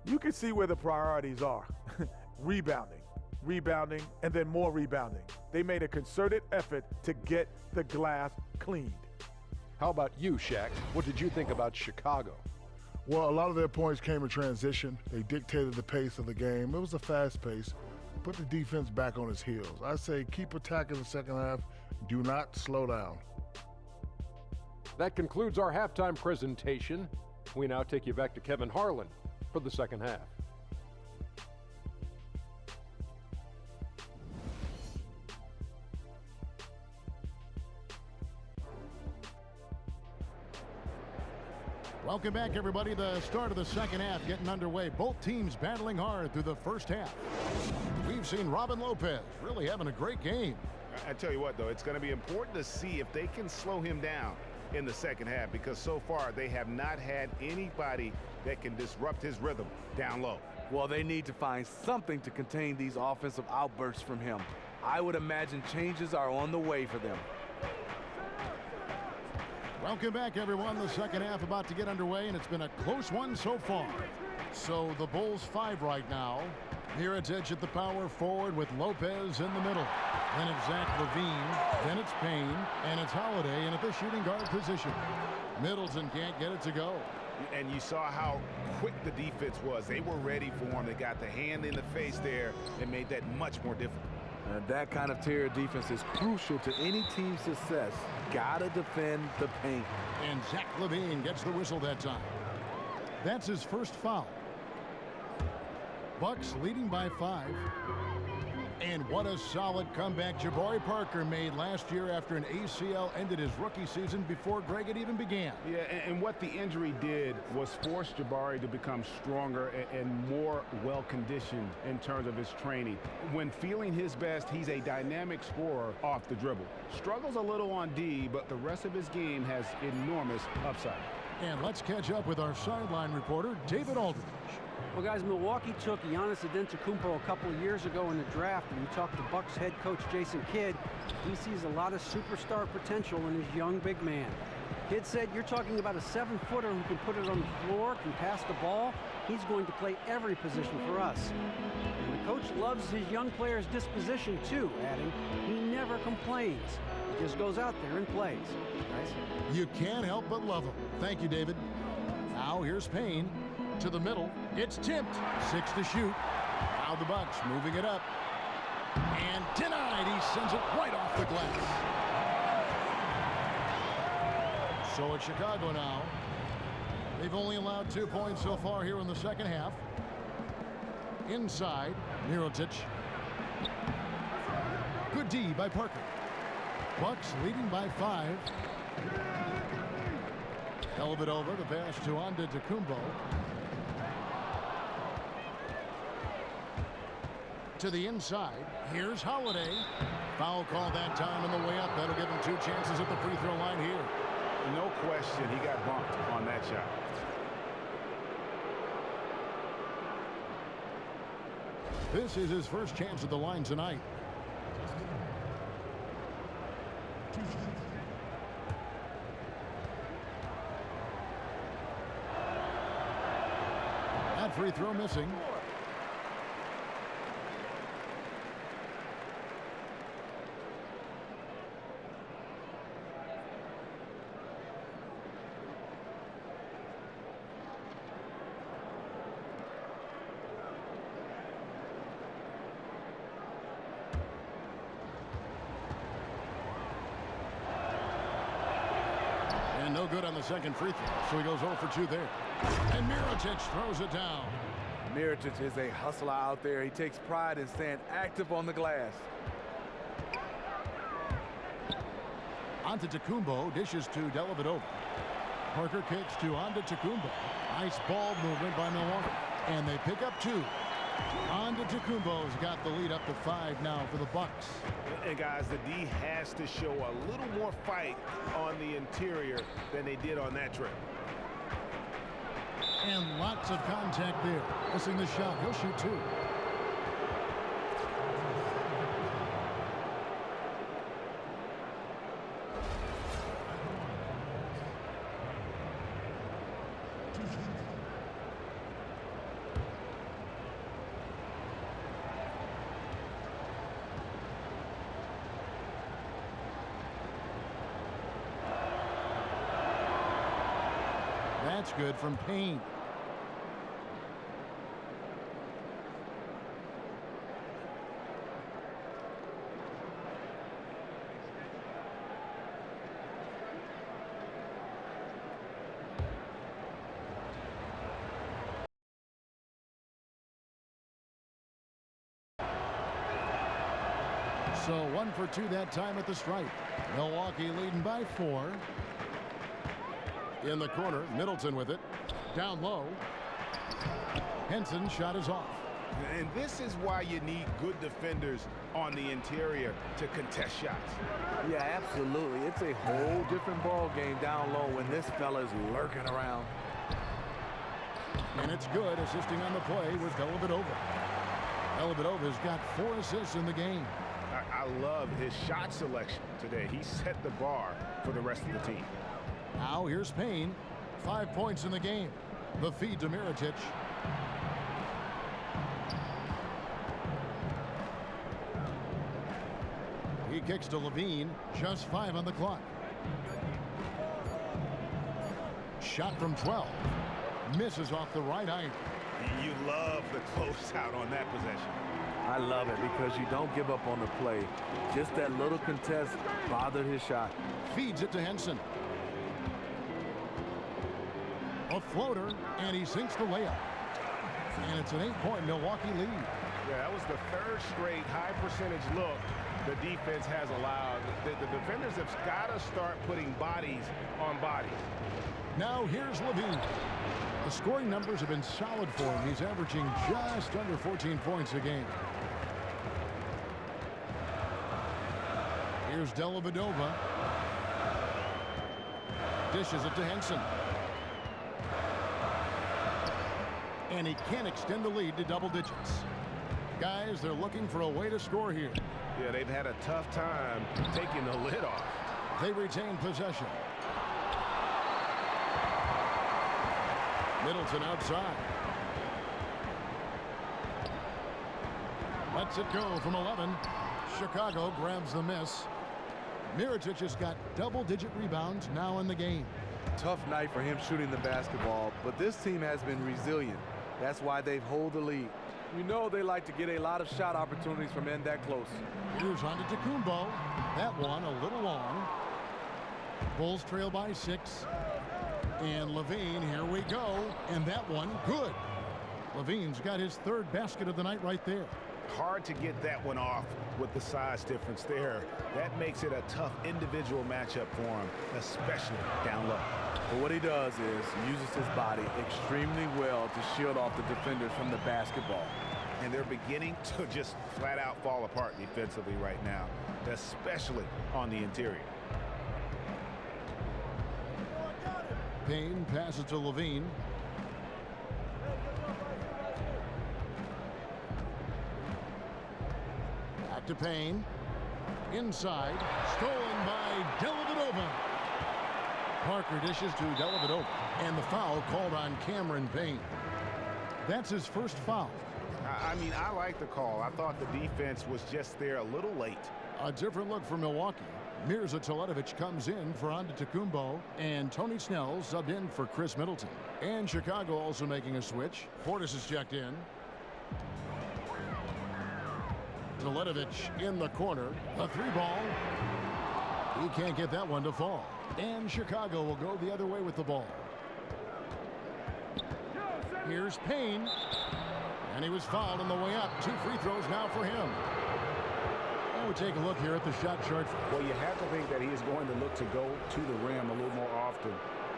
S4: You can see where the priorities are. Rebounding, and then more rebounding. They made a concerted effort to get the glass cleaned.
S2: How about you, Shaq? What did you think about Chicago?
S3: Well, a lot of their points came in transition. They dictated the pace of the game. It was a fast pace. Put the defense back on its heels. I say keep attacking the second half. Do not slow down.
S2: That concludes our halftime presentation. We now take you back to Kevin Harlan for the second half.
S5: Welcome back, everybody. The start of the second half getting underway. Both teams battling hard through the first half. We've seen Robin Lopez really having a great game.
S6: I tell you what, though, it's going to be important to see if they can slow him down in the second half, because so far they have not had anybody that can disrupt his rhythm down low.
S8: Well, they need to find something to contain these offensive outbursts from him. I would imagine changes are on the way for them.
S5: Welcome back, everyone. The second half about to get underway, and it's been a close one so far. So the Bulls 5 right now. Mirotic at the power forward with Lopez in the middle. Then it's Zach LaVine. Then it's Payne. And it's Holiday in at the shooting guard position. Middleton can't get it to go.
S6: And you saw how quick the defense was. They were ready for him. They got the hand in the face there and made that much more difficult.
S8: That kind of terror defense is crucial to any team's success. Gotta defend the paint.
S5: And Zach LaVine gets the whistle that time. That's his first foul. Bucks leading by 5. And what a solid comeback Jabari Parker made last year after an ACL ended his rookie season before Greg had even began.
S6: Yeah, and what the injury did was force Jabari to become stronger and more well-conditioned in terms of his training. When feeling his best, he's a dynamic scorer off the dribble. Struggles a little on D, but the rest of his game has enormous upside.
S5: And let's catch up with our sideline reporter, David Aldridge.
S7: Well, guys, Milwaukee took Giannis Antetokounmpo a couple of years ago in the draft, and you talk to Bucks head coach Jason Kidd. He sees a lot of superstar potential in his young big man. Kidd said, you're talking about a 7-footer who can put it on the floor, can pass the ball. He's going to play every position for us. And the coach loves his young player's disposition, too, adding, he never complains. He just goes out there and plays. Guys?
S5: You can't help but love him. Thank you, David. Now here's Payne. To the middle, it's tipped. 6 to shoot. Now the Bucks moving it up. And denied. He sends it right off the glass. So it's Chicago now. They've only allowed 2 points so far here in the second half. Inside, Mirotic. Good D by Parker. Bucks leading by 5. Dellavedova, the pass to Antetokounmpo. To the inside. Here's Holiday. Foul call that time on the way up. That'll give him 2 chances at the free throw line here.
S6: No question, he got bumped on that shot.
S5: This is his first chance at the line tonight. That free throw missing. And no good on the second free throw, so he goes 0 for 2 there. And Mirotic throws it down.
S8: Mirotic is a hustler out there. He takes pride in staying active on the glass.
S5: Antetokounmpo dishes to Dellavedova. Parker kicks to Antetokounmpo. Nice ball movement by Milwaukee. And they pick up 2. Antetokounmpo's got the lead up to 5 now for the Bucks.
S6: And guys, the D has to show a little more fight on the interior than they did on that trip.
S5: And lots of contact there. Missing the shot. He'll shoot 2. That's good from Payne. So 1 for 2 that time at the stripe. Milwaukee leading by 4. In the corner, Middleton with it. Down low. Henson's shot is off.
S6: And this is why you need good defenders on the interior to contest shots.
S8: Yeah, absolutely. It's a whole different ball game down low when this fella's lurking around.
S5: And it's good. Assisting on the play was Dellavedova. Dellavedova's got 4 assists in the game.
S6: I love his shot selection today. He set the bar for the rest of the team.
S5: Now here's Payne. 5 points in the game. The feed to Mirotic. He kicks to Levine. Just 5 on the clock. Shot from 12. Misses off the right iron.
S6: You love the closeout on that possession.
S8: I love it because you don't give up on the play. Just that little contest bothered his shot.
S5: Feeds it to Henson. A floater, and he sinks the layup. And it's an 8-point Milwaukee lead.
S6: Yeah, that was the third straight high percentage look the defense has allowed. The defenders have got to start putting bodies on bodies.
S5: Now here's Levine. The scoring numbers have been solid for him. He's averaging just under 14 points a game. Here's Dellavedova. Dishes it to Henson. And he can't extend the lead to double digits. Guys, they're looking for a way to score here.
S6: Yeah, they've had a tough time taking the lid off.
S5: They retain possession. Middleton outside. Lets it go from 11. Chicago grabs the miss. Mirotic has got double-digit rebounds now in the game.
S8: Tough night for him shooting the basketball, but this team has been resilient. That's why they hold the lead. We know they like to get a lot of shot opportunities from in that close.
S5: Here's Antetokounmpo. That one a little long. Bulls trail by 6. And Levine, here we go. And that one, good. Levine's got his third basket of the night right there.
S6: Hard to get that one off with the size difference there. That makes it a tough individual matchup for him, especially down low.
S8: But what he does is he uses his body extremely well to shield off the defenders from the basketball.
S6: And they're beginning to just flat out fall apart defensively right now, especially on the interior.
S5: Payne passes to Levine. Back to Payne. Inside. Stolen by Dellavedova. Parker dishes to Dellavedova. And the foul called on Cameron Payne. That's his first foul.
S6: I mean, I like the call. I thought the defense was just there a little late.
S5: A different look for Milwaukee. Mirza Teletovic comes in for Antetokounmpo, and Tony Snell subbed in for Chris Middleton. And Chicago also making a switch. Portis is checked in. Teletovic in the corner. A 3-ball. He can't get that one to fall. And Chicago will go the other way with the ball. Here's Payne. And he was fouled on the way up. 2 free throws now for him. We take a look here at the shot chart.
S6: Well, you have to think that he is going to look to go to the rim a little more often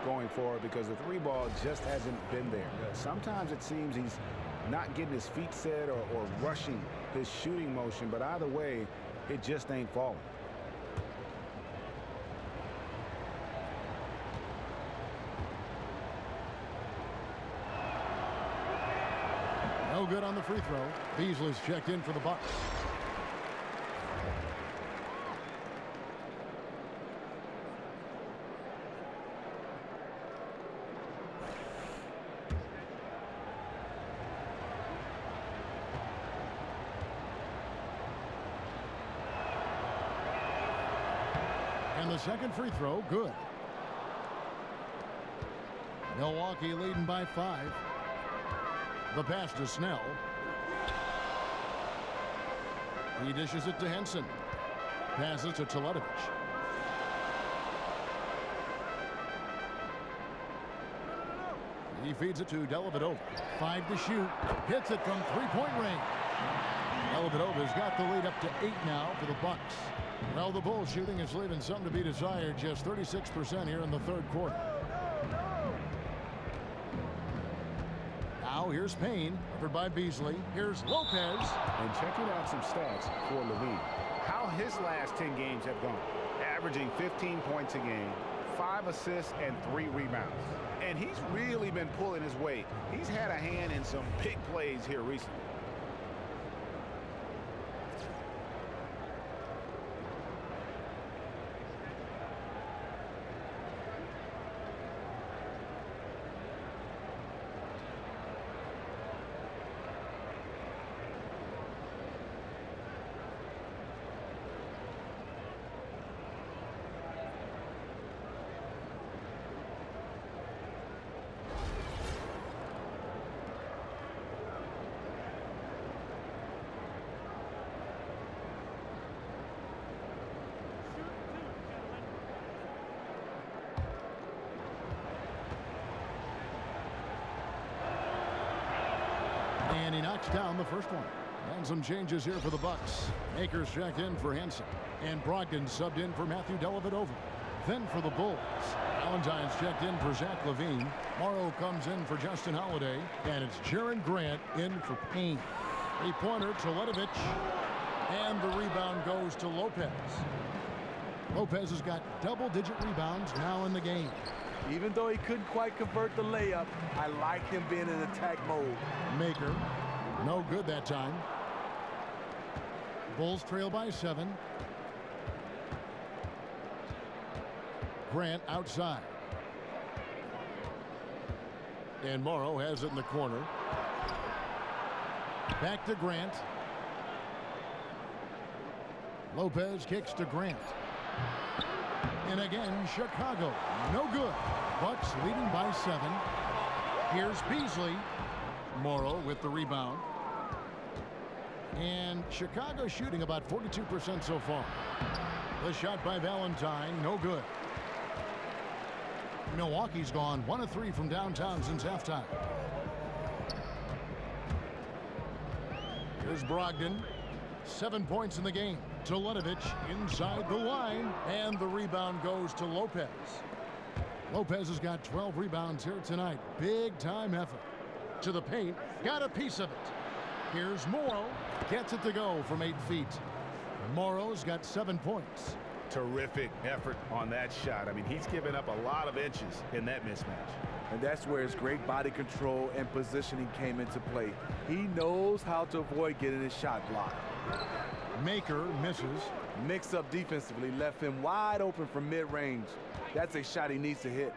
S6: going forward because the 3-ball just hasn't been there. Sometimes it seems he's not getting his feet set or rushing his shooting motion, but either way, it just ain't falling.
S5: No good on the free throw. Beasley's checked in for the Bucks. And the second free throw, good. Milwaukee leading by 5. The pass to Snell. He dishes it to Henson. Passes to Teletovic. He feeds it to Dellavedova. 5 to shoot. Hits it from 3-point range. Dellavedova's got the lead up to 8 now for the Bucks. Well, the Bulls shooting is leaving something to be desired. Just 36% here in the third quarter. Now here's Payne, covered by Beasley. Here's Lopez.
S6: And checking out some stats for Levine. How his last 10 games have gone. Averaging 15 points a game, 5 assists, and 3 rebounds. And he's really been pulling his weight. He's had a hand in some big plays here recently.
S5: he knocks down the first one. And some changes here for the Bucks. Akers checked in for Henson. And Brogdon subbed in for Matthew Dellavedova. Then for the Bulls, Valentine's checked in for Zach LaVine. Morrow comes in for Justin Holiday. And it's Jaren Grant in for Payne. Three-pointer to Ledovich. And the rebound goes to Lopez. Lopez has got double-digit rebounds now in the game.
S8: Even though he couldn't quite convert the layup, I like him being in attack mode.
S5: Maker, no good that time. Bulls trail by 7. Grant outside. And Morrow has it in the corner. Back to Grant. Lopez kicks to Grant. And again, Chicago, no good. Bucks leading by 7. Here's Beasley. Morrow with the rebound. And Chicago shooting about 42% so far. The shot by Valentine, no good. Milwaukee's gone 1 of 3 from downtown since halftime. Here's Brogdon. 7 points in the game. To Ledovich inside the line. And the rebound goes to Lopez. Lopez has got 12 rebounds here tonight. Big time effort. To the paint. Got a piece of it. Here's Morrow. Gets it to go from 8 feet. Morrow's got 7 points.
S6: Terrific effort on that shot. I mean, he's given up a lot of inches in that mismatch.
S8: And that's where his great body control and positioning came into play. He knows how to avoid getting his shot blocked.
S5: Maker misses.
S8: Mix up defensively, left him wide open from mid-range. That's a shot he needs to hit.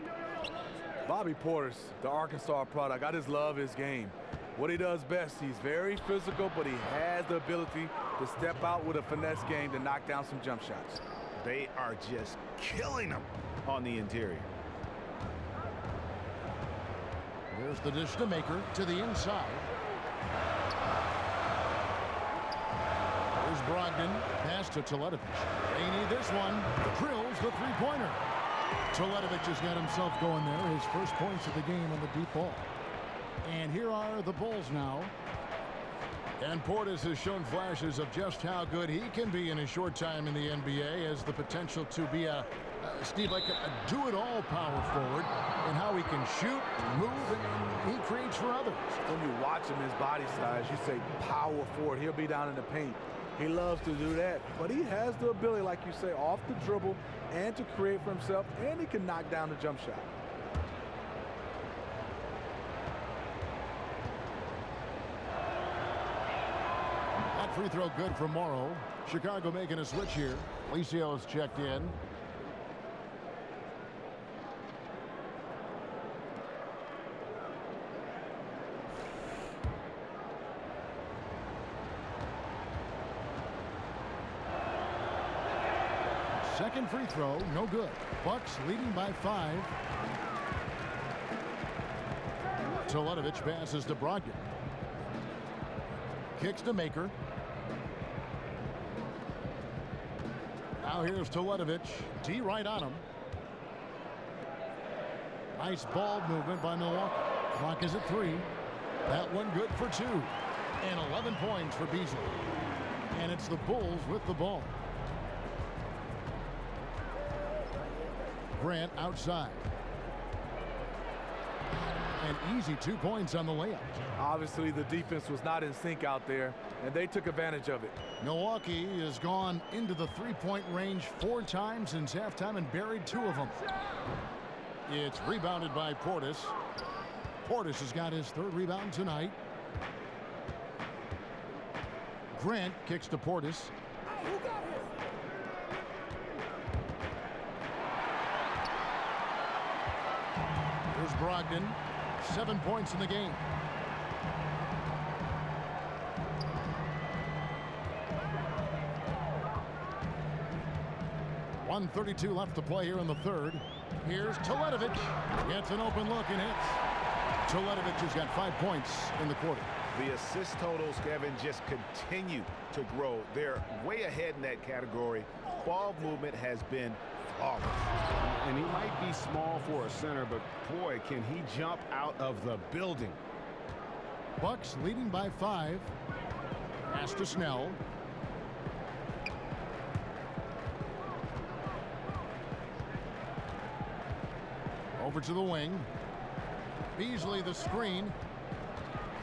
S8: Bobby Portis, the Arkansas product, I just love his game. What he does best, he's very physical, but he has the ability to step out with a finesse game to knock down some jump shots.
S6: They are just killing him on the interior.
S5: There's the dish to Maker to the inside. There's Brogdon. Pass to Ledovich. They need this one. Drills the three-pointer. Ledovich has got himself going there. His first points of the game on the deep ball. And here are the Bulls now. And Portis has shown flashes of just how good he can be in a short time in the NBA, has the potential to be a do-it-all power forward, and how he can shoot, move, and he creates for others.
S8: When you watch him, his body size, you say power forward. He'll be down in the paint. He loves to do that, but he has the ability, like you say, off the dribble and to create for himself, and he can knock down the jump shot.
S5: That free throw good for Morrow. Chicago making a switch here. Licio's checked in. Second free throw, no good. Bucks leading by 5. Ledovich passes to Brogdon. Kicks to Maker. Now here's Ledovich. D right on him. Nice ball movement by Milwaukee. Clock is at 3. That one good for 2. And 11 points for Beasley. And it's the Bulls with the ball. Grant outside. An easy 2 points on the layup.
S8: Obviously, the defense was not in sync out there, and they took advantage of it.
S5: Milwaukee has gone into the three-point range 4 times since halftime and buried 2 of them. It's rebounded by Portis. Portis has got his 3rd rebound tonight. Grant kicks to Portis. Here's Brogdon. 7 points in the game. .132 left to play here in the 3rd. Here's Ledovich. Gets an open look and hits. Ledovich has got 5 points in the quarter.
S6: The assist totals, Kevin, just continue to grow. They're way ahead in that category. Ball movement has been flawless.
S10: And he might be small for a center, but boy, can he jump out of the building.
S5: Bucks leading by 5. Pass to Snell. Over to the wing. Beasley the screen.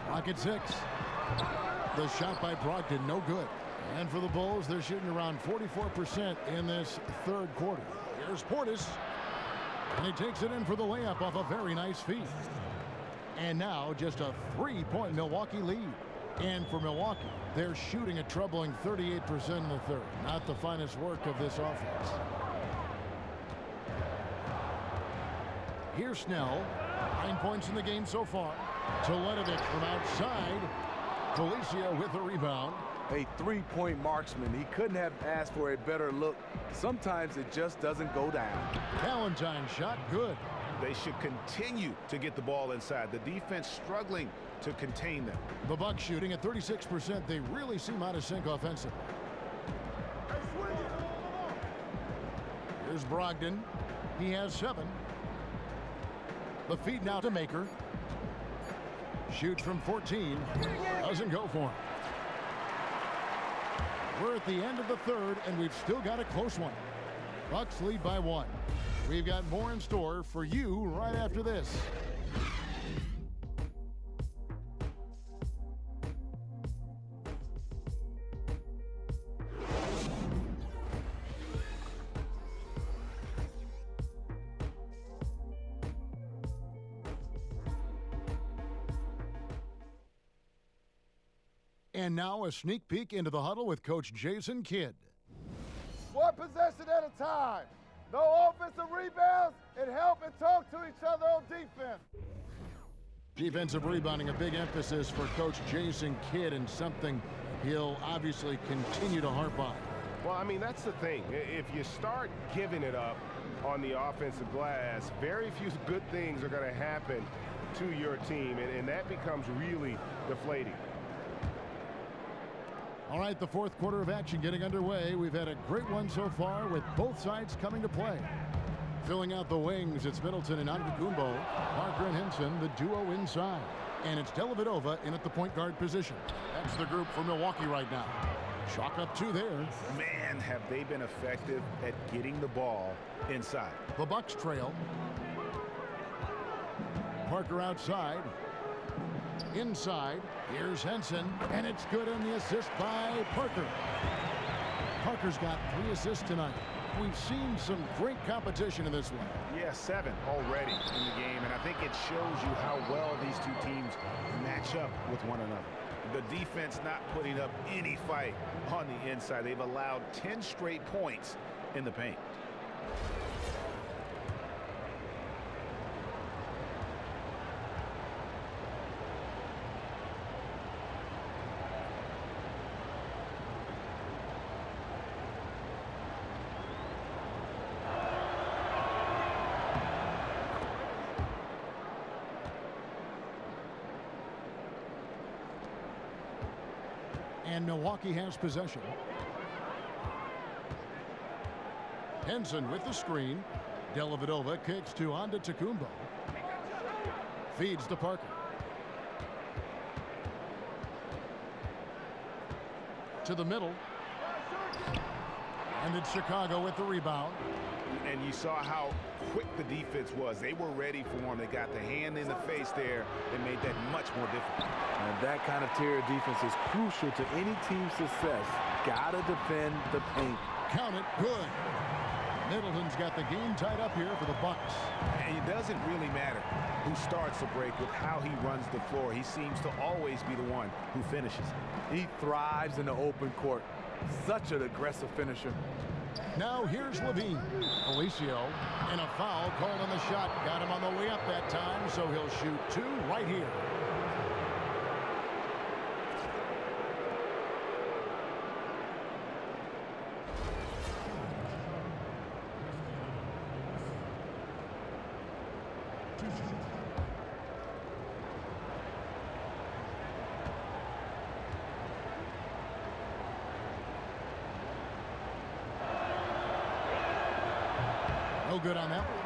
S5: Rocket 6. The shot by Brogdon, no good. And for the Bulls, they're shooting around 44% in this third quarter. Here's Portis. And he takes it in for the layup off a very nice feed. And now just a 3-point Milwaukee lead. And for Milwaukee, they're shooting a troubling 38% in the third. Not the finest work of this offense. Here's Snell. 9 points in the game so far. Teletovic from outside. Felicia with the rebound.
S8: A 3-point marksman. He couldn't have asked for a better look. Sometimes it just doesn't go down.
S5: Valentine's shot, good.
S6: They should continue to get the ball inside. The defense struggling to contain them.
S5: The Bucks shooting at 36%. They really seem out of sync offensively. Here's Brogdon. He has 7. The feed now to Maker. Shoots from 14. Doesn't go for him. We're at the end of the third, and we've still got a close one. Bucks lead by 1. We've got more in store for you right after this. And now a sneak peek into the huddle with Coach Jason Kidd.
S9: One possession at a time. No offensive rebounds, and help and talk to each other on defense.
S5: Defensive rebounding, a big emphasis for Coach Jason Kidd, and something he'll obviously continue to harp on.
S6: Well, I mean, that's the thing. If you start giving it up on the offensive glass, very few good things are going to happen to your team, and that becomes really deflating.
S5: All right, the fourth quarter of action getting underway. We've had a great one so far with both sides coming to play. Filling out the wings, it's Middleton and Antetokounmpo. Parker and Henson, the duo inside. And it's Dellavedova in at the point guard position. That's the group for Milwaukee right now. Chalk up 2 there.
S6: Man, have they been effective at getting the ball inside.
S5: The Bucks trail. Parker outside. Inside, here's Henson, and it's good on the assist by Parker. Parker's got 3 assists tonight. We've seen some great competition in this one.
S6: Yeah, 7 already in the game, and I think it shows you how well these two teams match up with one another. The defense not putting up any fight on the inside. They've allowed 10 straight points in the paint.
S5: And Milwaukee has possession. Henson with the screen. Dellavedova kicks to Antetokounmpo. Feeds to Parker. To the middle. And it's Chicago with the rebound.
S6: And you saw how quick the defense was. They were ready for him. They got the hand in the face there and made that much more difficult.
S8: And that kind of tier of defense is crucial to any team's success. Gotta defend the paint.
S5: Count it, good. Middleton's got the game tied up here for the Bucks.
S6: And it doesn't really matter who starts the break with how he runs the floor. He seems to always be the one who finishes.
S8: He thrives in the open court. Such an aggressive finisher.
S5: Now here's Levine. Felicio, and a foul called on the shot. Got him on the way up that time, so he'll shoot 2 right here. No good on that one.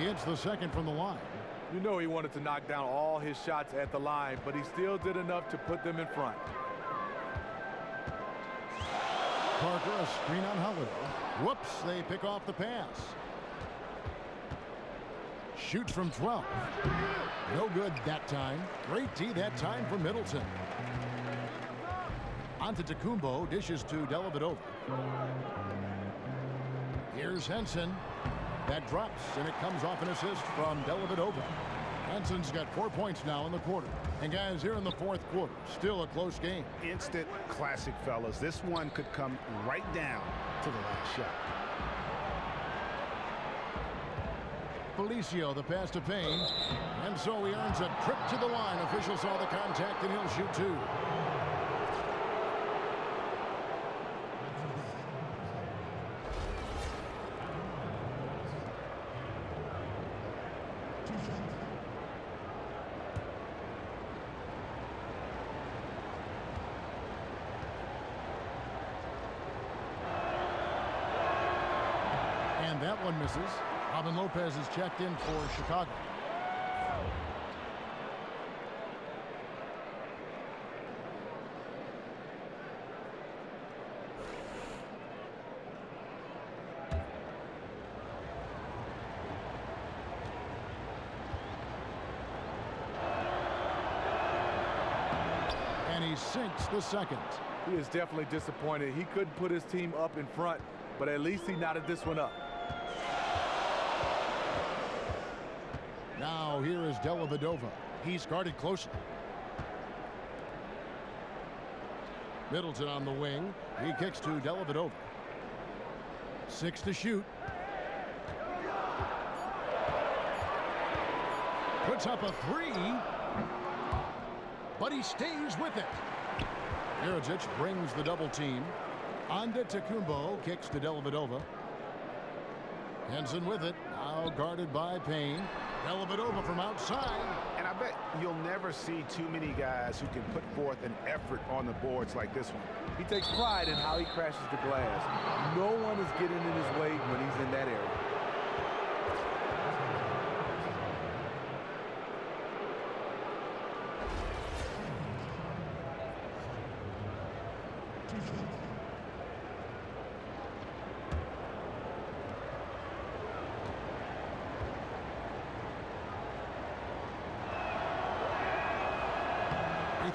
S5: He hits the second from the line.
S8: You know he wanted to knock down all his shots at the line, but he still did enough to put them in front.
S5: Parker, a screen on Holiday. Whoops, they pick off the pass. Shoots from 12. No good that time. Great D that time for Middleton. Antetokounmpo dishes to Dellavedova. Here's Henson. That drops, and it comes off an assist from Dellavedova. Henson's got 4 points now in the quarter. And guys, here in the fourth quarter, still a close game.
S10: Instant classic, fellas. This one could come right down to the last shot.
S5: Felicio, the pass to Payne. And so he earns a trip to the line. Official saw the contact, and he'll shoot two. And that one misses. Robin Lopez is checked in for Chicago. And he sinks the second.
S8: He is definitely disappointed. He couldn't put his team up in front, but at least he knotted this one up.
S5: Now here is Dellavedova. He's guarded closely. Middleton on the wing. He kicks to Dellavedova. 6 to shoot. Puts up a 3. But he stays with it. Mirotic brings the double team. Antetokounmpo kicks to Dellavedova. Henson with it. Now guarded by Payne. Dellavedova from outside.
S10: And I bet you'll never see too many guys who can put forth an effort on the boards like this one.
S8: He takes pride in how he crashes the glass. No one is getting in his way when he's in that area.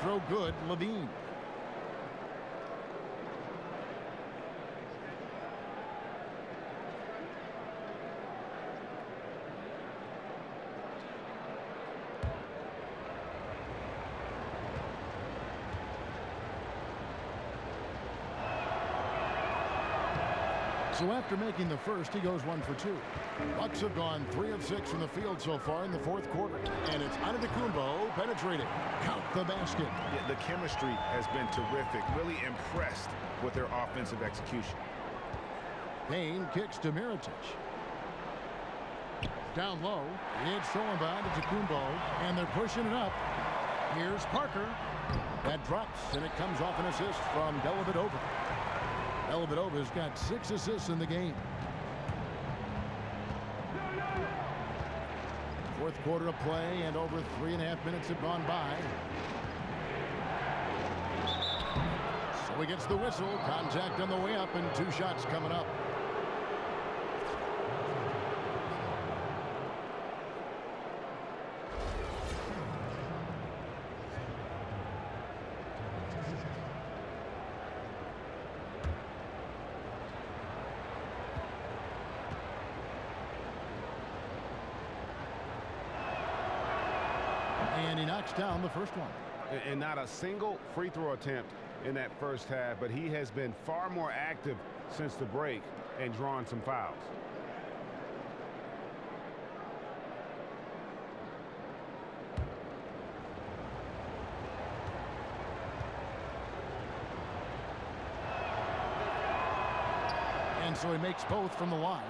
S5: Throw good, Levine. So after making the first, he goes 1 for 2. Bucks have gone 3 of 6 from the field so far in the fourth quarter. And it's Antetokounmpo penetrating. Count the basket.
S10: Yeah, the chemistry has been terrific. Really impressed with their offensive execution.
S5: Payne kicks to Mirotic. Down low. It's stolen by Antetokounmpo. And they're pushing it up. Here's Parker. That drops, and it comes off an assist from Dellavedova. Dellavedova's got 6 assists in the game. Fourth quarter of play, and over 3.5 minutes have gone by. So he gets the whistle. Contact on the way up, and 2 shots coming up. And he knocks down the first one.
S10: And not a single free throw attempt in that first half, but he has been far more active since the break and drawn some fouls.
S5: And so he makes both from the line.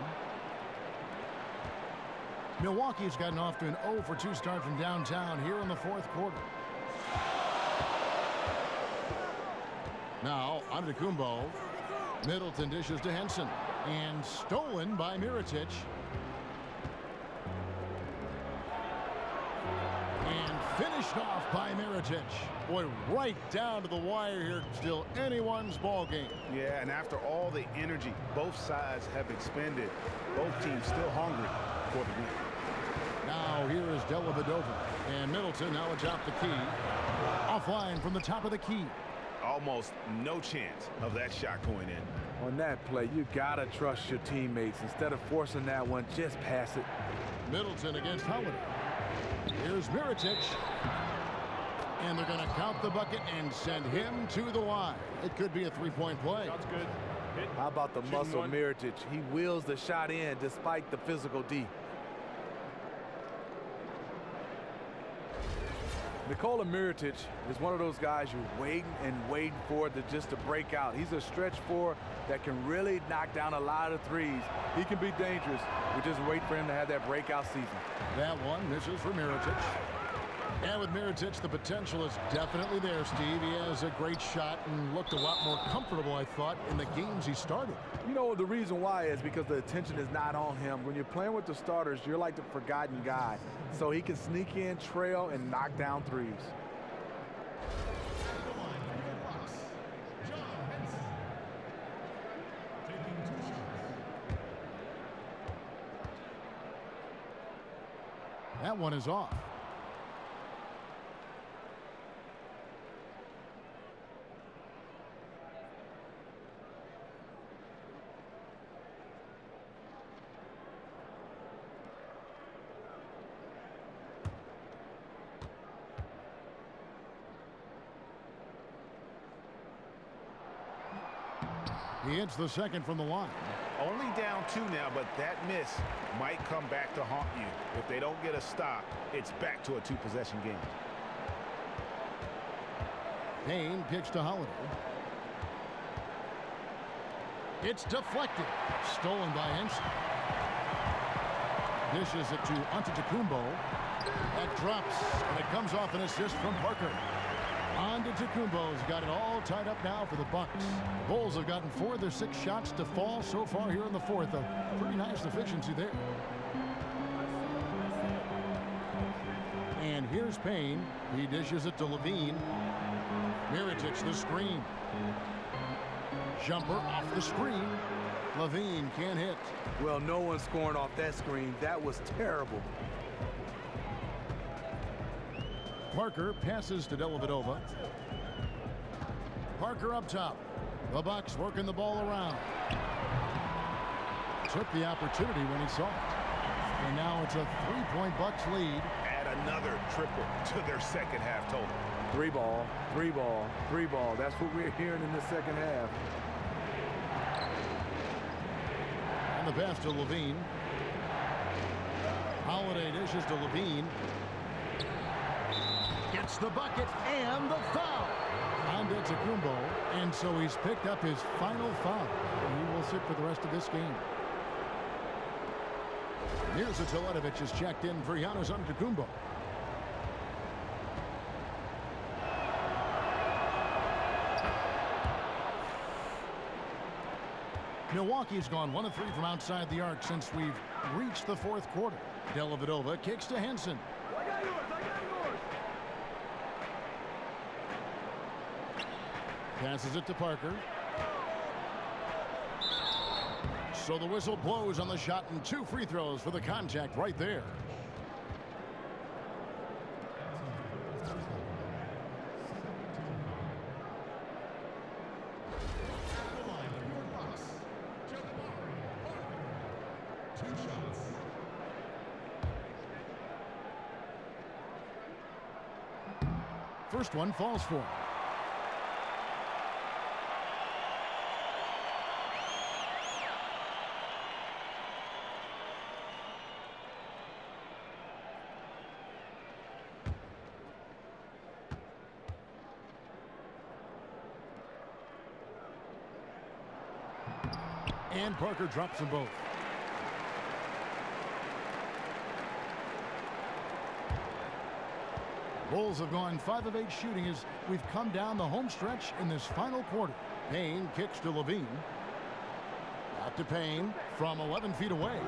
S5: Milwaukee's gotten off to an 0 for 2 start from downtown here in the fourth quarter. Now, Antetokounmpo. Middleton dishes to Henson. And stolen by Mirotic. Pushed off by Mirotic. Boy, right down to the wire here. Still anyone's ball game.
S10: Yeah, and after all the energy both sides have expended, both teams still hungry for the win.
S5: Now here is Dellavedova. And Middleton now atop the key. Offline from the top of the key.
S10: Almost no chance of that shot going in.
S8: On that play, you gotta trust your teammates. Instead of forcing that one, just pass it.
S5: Middleton against Holiday. Here's Mirotic. And they're going to count the bucket and send him to the line. It could be a three-point play.
S2: That's good. Hit.
S8: How about the muscle Mirotic? He wheels the shot in despite the physical D. Nikola Mirotic is one of those guys you're waiting for just to break out. He's a stretch four that can really knock down a lot of threes. He can be dangerous. We just wait for him to have that breakout season.
S5: That one misses for Mirotic. And with Mirotic, the potential is definitely there, Steve. He has a great shot and looked a lot more comfortable, I thought, in the games he started.
S8: You know, the reason why is because the attention is not on him. When you're playing with the starters, you're like the forgotten guy. So he can sneak in, trail, and knock down threes. That one is off. He hits the second from the line.
S10: Only down 2 now, but that miss might come back to haunt you. If they don't get a stop, it's back to a 2-possession game.
S5: Payne kicks to Holiday. It's deflected. Stolen by Henson. Dishes it to Antetokounmpo. That drops, and it comes off an assist from Parker. Antetokounmpo's got it all tied up now for the Bucks. The Bulls have gotten 4 of their 6 shots to fall so far here in the fourth. A pretty nice efficiency there. And here's Payne. He dishes it to Levine. Mirotic the screen. Jumper off the screen. Levine can't hit.
S8: Well, no one's scoring off that screen. That was terrible.
S5: Parker passes to Dellavedova. Parker up top. The Bucks working the ball around. Took the opportunity when he saw it. And now it's a 3-point Bucks lead.
S10: Add another triple to their second half total.
S8: 3 ball, 3 ball, 3 ball. That's what we're hearing in the second half.
S5: And the pass to Levine. Holiday dishes to Levine. Gets the bucket and the foul on Antetokounmpo, and so he's picked up his final foul. He will sit for the rest of this game. Here's Teletovic is checked in for Giannis Antetokounmpo. Milwaukee's gone 1 of 3 from outside the arc since we've reached the fourth quarter. Dellavedova kicks to Henson. Passes it to Parker. So the whistle blows on the shot and 2 free throws for the contact right there. First one falls for him. And Parker drops them both. Bulls have gone 5 of 8 shooting as we've come down the home stretch in this final quarter. Payne kicks to Levine. Out to Payne from 11 feet away.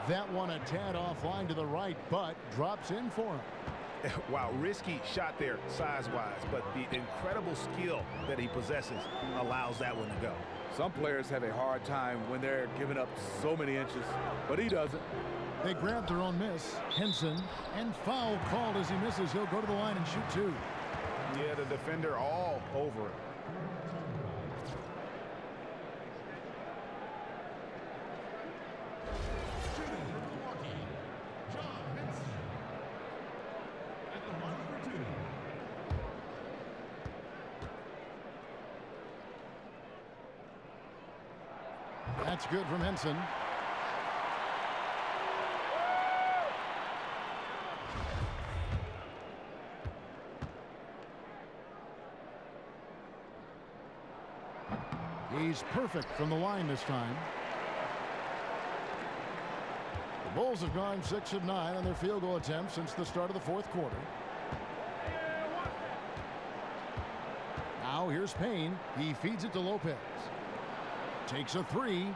S5: That one a tad offline to the right, but drops in for him.
S10: Wow, risky shot there size-wise, but the incredible skill that he possesses allows that one to go.
S8: Some players have a hard time when they're giving up so many inches, but he doesn't.
S5: They grabbed their own miss. Henson, and foul called as he misses. He'll go to the line and shoot 2.
S10: Yeah, the defender all over it.
S5: That's good from Henson. He's perfect from the line this time. The Bulls have gone 6 of 9 on their field goal attempts since the start of the fourth quarter. Now here's Payne. He feeds it to Lopez. Takes a 3,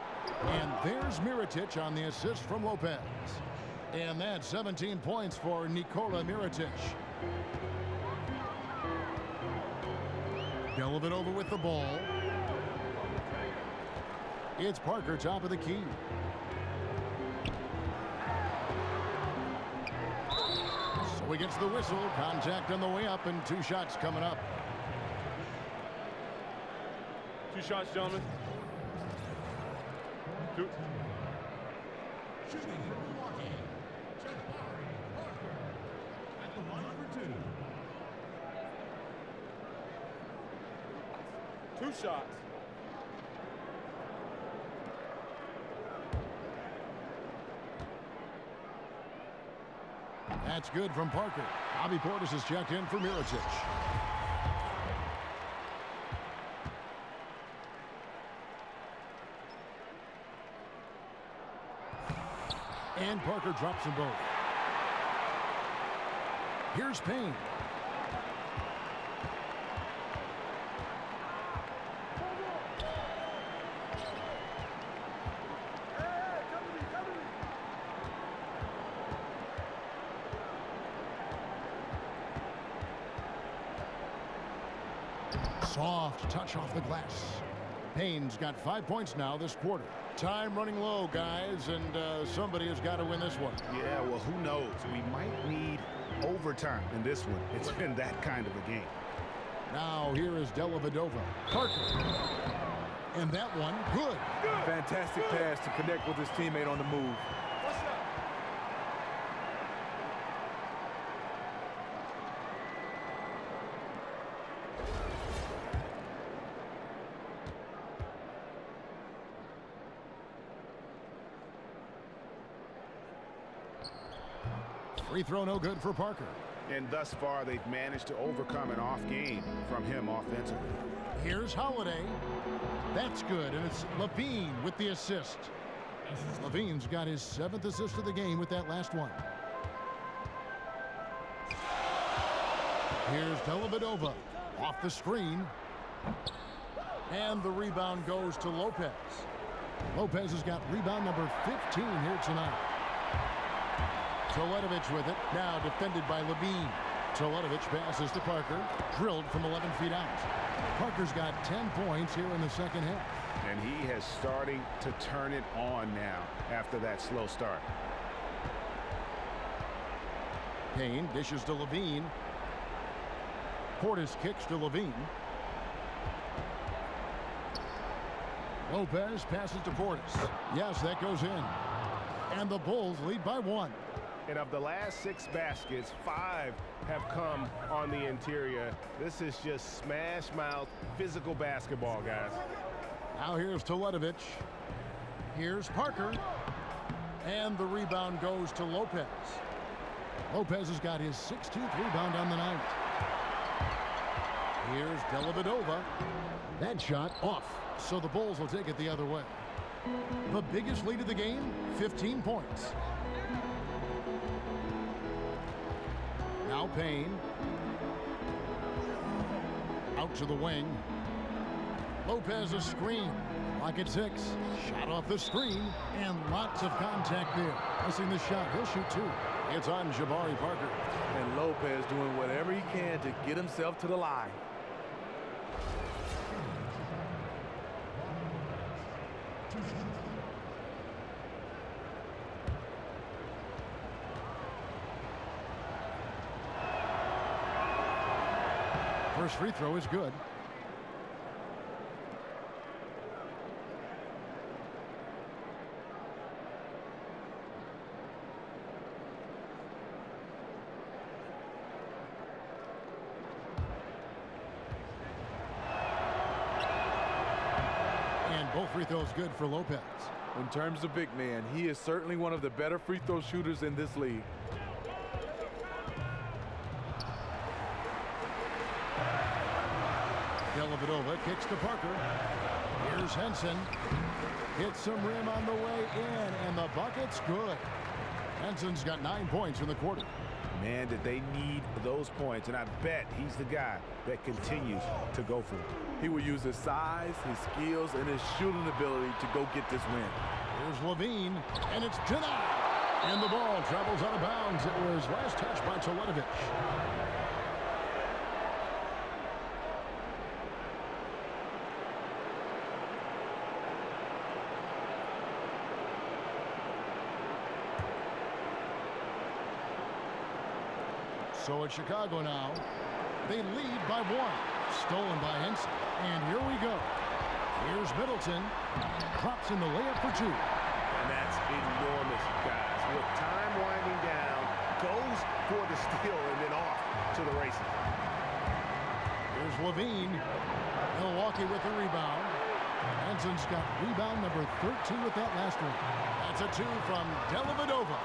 S5: and there's Mirotic on the assist from Lopez. And that's 17 points for Nikola Mirotic. Dellavedova with the ball. It's Parker top of the key. So he gets the whistle. Contact on the way up, and 2 shots coming up.
S11: 2 shots, gentlemen. 2.
S5: Shooting from Milwaukee. Parker at the line for 2.
S11: 2 shots.
S5: That's good from Parker. Bobby Portis is checked in for Mirotic. And Parker drops them both. Here's Payne. Soft touch off the glass. Payne's got 5 points now this quarter. Time running low, guys, and somebody has got to win this one.
S10: Yeah, well, who knows? We might need overtime in this one. It's been that kind of a game.
S5: Now here is Dellavedova. Parker. And that one, good.
S8: Fantastic pass to connect with his teammate on the move.
S5: Free throw no good for Parker.
S10: And thus far, they've managed to overcome an off game from him offensively.
S5: Here's Holiday. That's good, and it's Levine with the assist. Levine's got his 7th assist of the game with that last one. Here's Dellavedova off the screen. And the rebound goes to Lopez. Lopez has got rebound number 15 here tonight. Teletovic with it, now defended by Levine. Teletovic passes to Parker, drilled from 11 feet out. Parker's got 10 points here in the second half.
S10: And he has starting to turn it on now after that slow start.
S5: Payne dishes to Levine. Portis kicks to Levine. Lopez passes to Portis. Yes, that goes in. And the Bulls lead by 1.
S10: And of the last 6 baskets, 5 have come on the interior. This is just smash mouth physical basketball, guys.
S5: Now here's Teletovic. Here's Parker. And the rebound goes to Lopez. Lopez has got his 16th rebound on the night. Here's Dellavedova. That shot off. So the Bulls will take it the other way. The biggest lead of the game, 15 points. Now Payne. Out to the wing. Lopez a screen. Lock at 6. Shot off the screen. And lots of contact there. Missing the shot. He'll shoot 2. It's on Jabari Parker.
S8: And Lopez doing whatever he can to get himself to the line.
S5: First free throw is good. And both free throws good for Lopez.
S8: In terms of big man, he is certainly one of the better free throw shooters in this league.
S5: Dellavedova kicks to Parker. Here's Henson. Hits some rim on the way in, and the bucket's good. Henson's got 9 points in the quarter.
S6: Man, did they need those points, and I bet he's the guy that continues to go for it.
S8: He will use his size, his skills, and his shooting ability to go get this win.
S5: Here's Levine, and it's denied. And the ball travels out of bounds. It was last touched by Teletovic. So it's Chicago now. They lead by 1. Stolen by Henson. And here we go. Here's Middleton. Drops in the layup for 2.
S6: And that's enormous, guys. With time winding down, goes for the steal and then off to the races.
S5: Here's Levine. Milwaukee with the rebound. Henson's got rebound number 13 with that last one. That's a 2 from Dellavedova.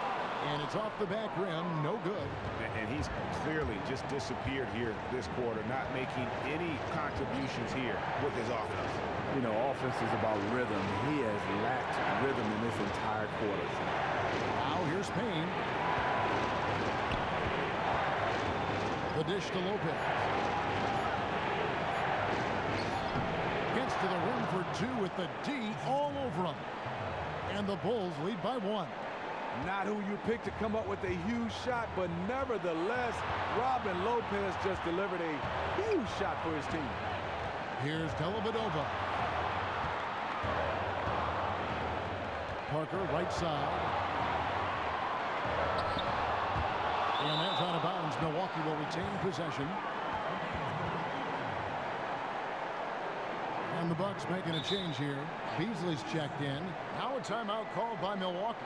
S5: And it's off the back rim, no good.
S6: And he's clearly just disappeared here this quarter, not making any contributions here with his offense.
S8: You know, offense is about rhythm. He has lacked rhythm in this entire quarter.
S5: Now here's Payne. The dish to Lopez. Gets to the rim for 2 with the D all over him. And the Bulls lead by 1.
S8: Not who you picked to come up with a huge shot, but nevertheless, Robin Lopez just delivered a huge shot for his team.
S5: Here's Dellavedova. Parker, right side. And that's out of bounds. Milwaukee will retain possession. And the Bucks making a change here. Beasley's checked in. Now a timeout called by Milwaukee.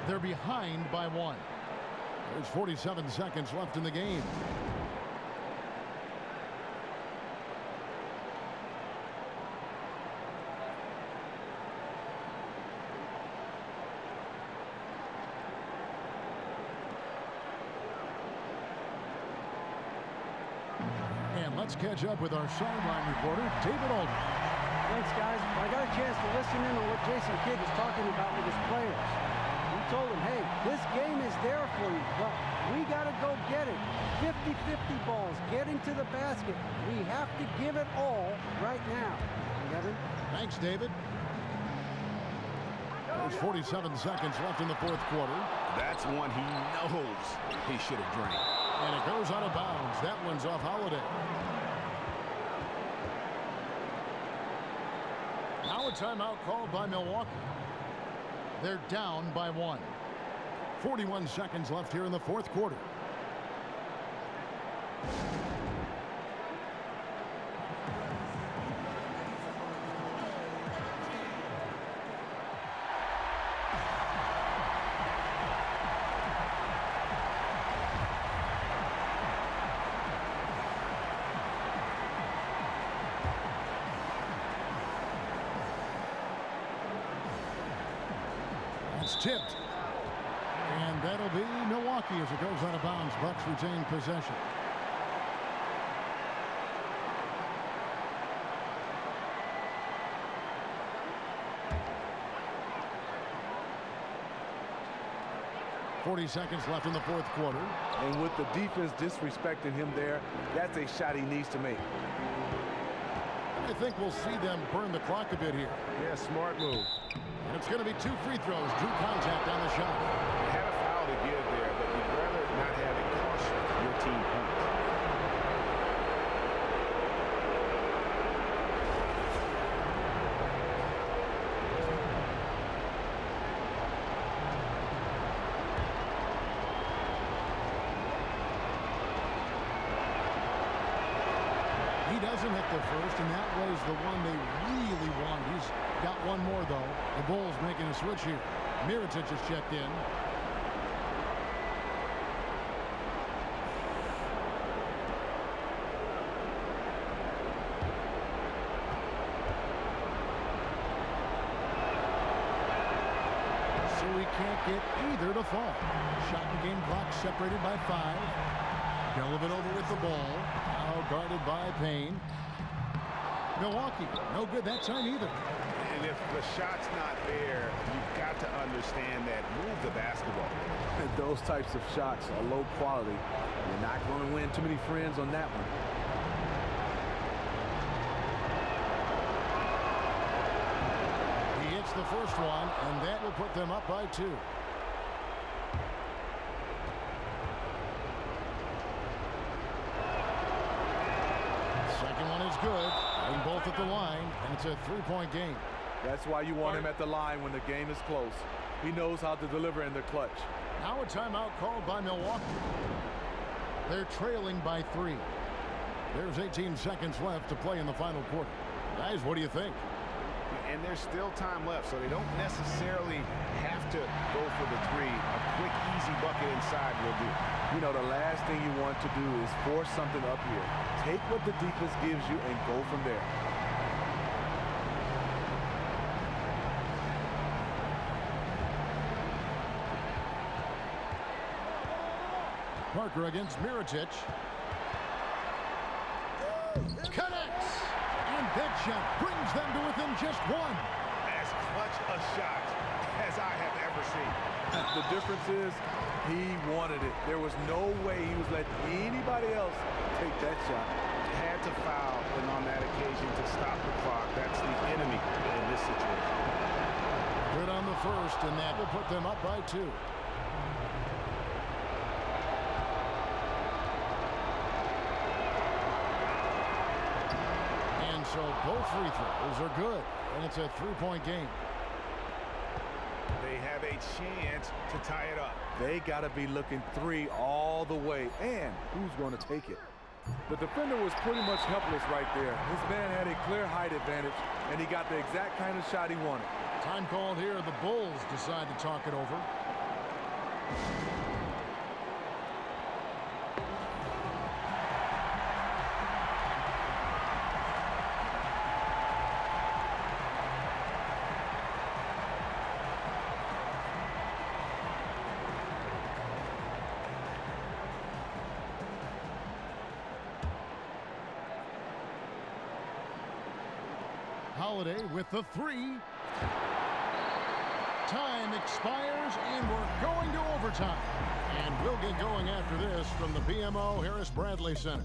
S5: They're behind by 1. There's 47 seconds left in the game. And let's catch up with our sideline reporter, David Aldridge.
S7: Thanks, guys. I got a chance to listen in on what Jason Kidd is talking about with his players. Told him, hey, this game is there for you, but we got to go get it. 50-50 balls, getting to the basket. We have to give it all right now. Kevin?
S5: Thanks, David. There's 47 seconds left in the 4th quarter.
S6: That's one he knows he should have drained.
S5: And it goes out of bounds. That one's off Holiday. Now a timeout called by Milwaukee. They're down by 1. 41 seconds left here in the 4th quarter. It's tipped. And that'll be Milwaukee as it goes out of bounds. Bucks retain possession. .40 seconds left in the 4th quarter.
S8: And with the defense disrespecting him there, that's a shot he needs to make.
S5: I think we'll see them burn the clock a bit here.
S6: Yeah, smart move.
S5: And it's going to be 2 free throws. Drew contact on the shot.
S6: They had a foul to give
S12: points.
S5: He doesn't hit the first, and that was the one they really wanted. He's got one more, though. The Bulls making a switch here. Mirotic is checked in. So he can't get either to fall. Shot and game clock separated by 5. Dellavedova with the ball. Now guarded by Payne. Milwaukee, no good that time either.
S10: And if the shot's not there, you've got to understand that. Move the basketball.
S8: And those types of shots are low quality. You're not going to win too many friends on that one.
S5: He hits the first one, and that will put them up by 2. Second one is good. And both at the line, and it's a 3-point game.
S8: That's why you want him at the line when the game is close. He knows how to deliver in the clutch.
S5: Now a timeout called by Milwaukee. They're trailing by 3. There's 18 seconds left to play in the final quarter. Guys, what do you think?
S10: And there's still time left, so they don't necessarily have to go for the 3. A quick, easy bucket inside will do.
S8: You know, the last thing you want to do is force something up here. Take what the defense gives you and go from there.
S5: Parker against Mirotic. Connects! And that shot brings them to within just 1.
S10: As clutch a shot as I have ever seen.
S8: The difference is he wanted it. There was no way he was letting anybody else take that shot.
S10: Had to foul, and on that occasion to stop the clock. That's the enemy in this situation.
S5: Good on the first, and that will put them up by 2. And so both free throws are good, and it's a 3-point game.
S10: They have a chance to tie it up.
S8: They got to be looking 3 all the way. And who's going to take it? The defender was pretty much helpless right there. His man had a clear height advantage, and he got the exact kind of shot he wanted.
S5: Time called here. The Bulls decide to talk it over. Holiday with the 3. Time expires, and we're going to overtime. And we'll get going after this from the BMO Harris Bradley Center.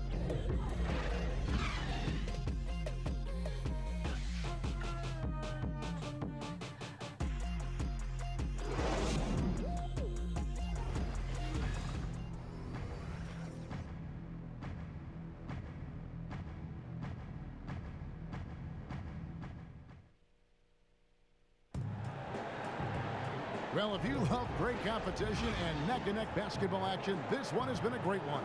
S5: Well, if you love great competition and neck-and-neck basketball action, this one has been a great one.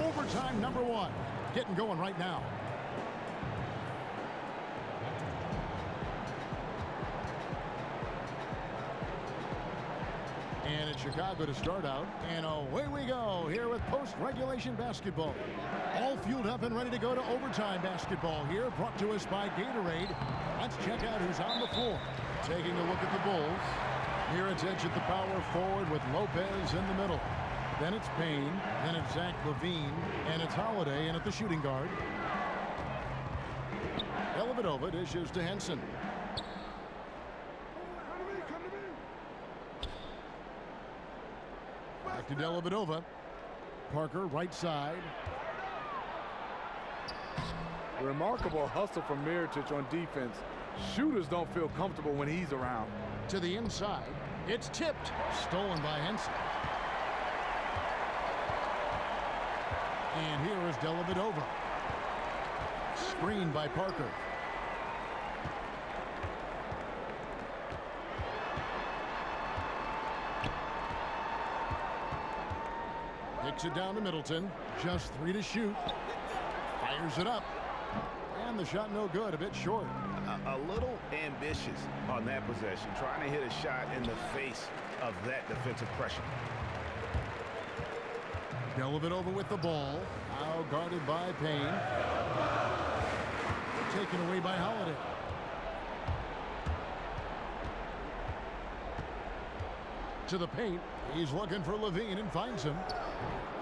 S5: Overtime number 1. Getting going right now. And it's Chicago to start out. And away we go here with post-regulation basketball. All fueled up and ready to go to overtime basketball here, brought to us by Gatorade. Let's check out who's on the floor. Taking a look at the Bulls. Mirotic at the power forward with Lopez in the middle. Then it's Payne, then it's Zach LaVine, and it's Holiday in at the shooting guard. Dellavedova dishes to Henson. Back to Dellavedova. Parker right side.
S8: Remarkable hustle from Mirotic on defense. Shooters don't feel comfortable when he's around.
S5: To the inside. It's tipped. Stolen by Henson. And here is Dellavedova. Screened by Parker. Kicks it down to Middleton. Just 3 to shoot. Fires it up. And the shot no good, a bit short.
S10: A little ambitious on that possession, trying to hit a shot in the face of that defensive pressure.
S5: Dellavedova with the ball. Now guarded by Payne. Taken away by Holiday. To the paint. He's looking for Levine and finds him.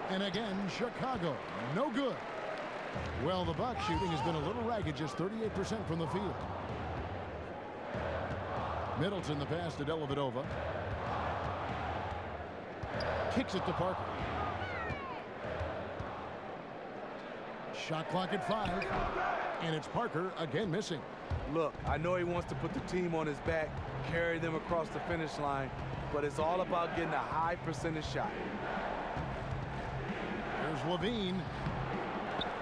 S5: And again, Chicago. No good. Well, the Bucks shooting has been a little ragged, just 38% from the field. Middleton, the pass to Dellavedova. Kicks it to Parker. Shot clock at 5. And it's Parker again missing.
S8: Look, I know he wants to put the team on his back, carry them across the finish line, but it's all about getting a high percentage shot.
S5: Here's Levine.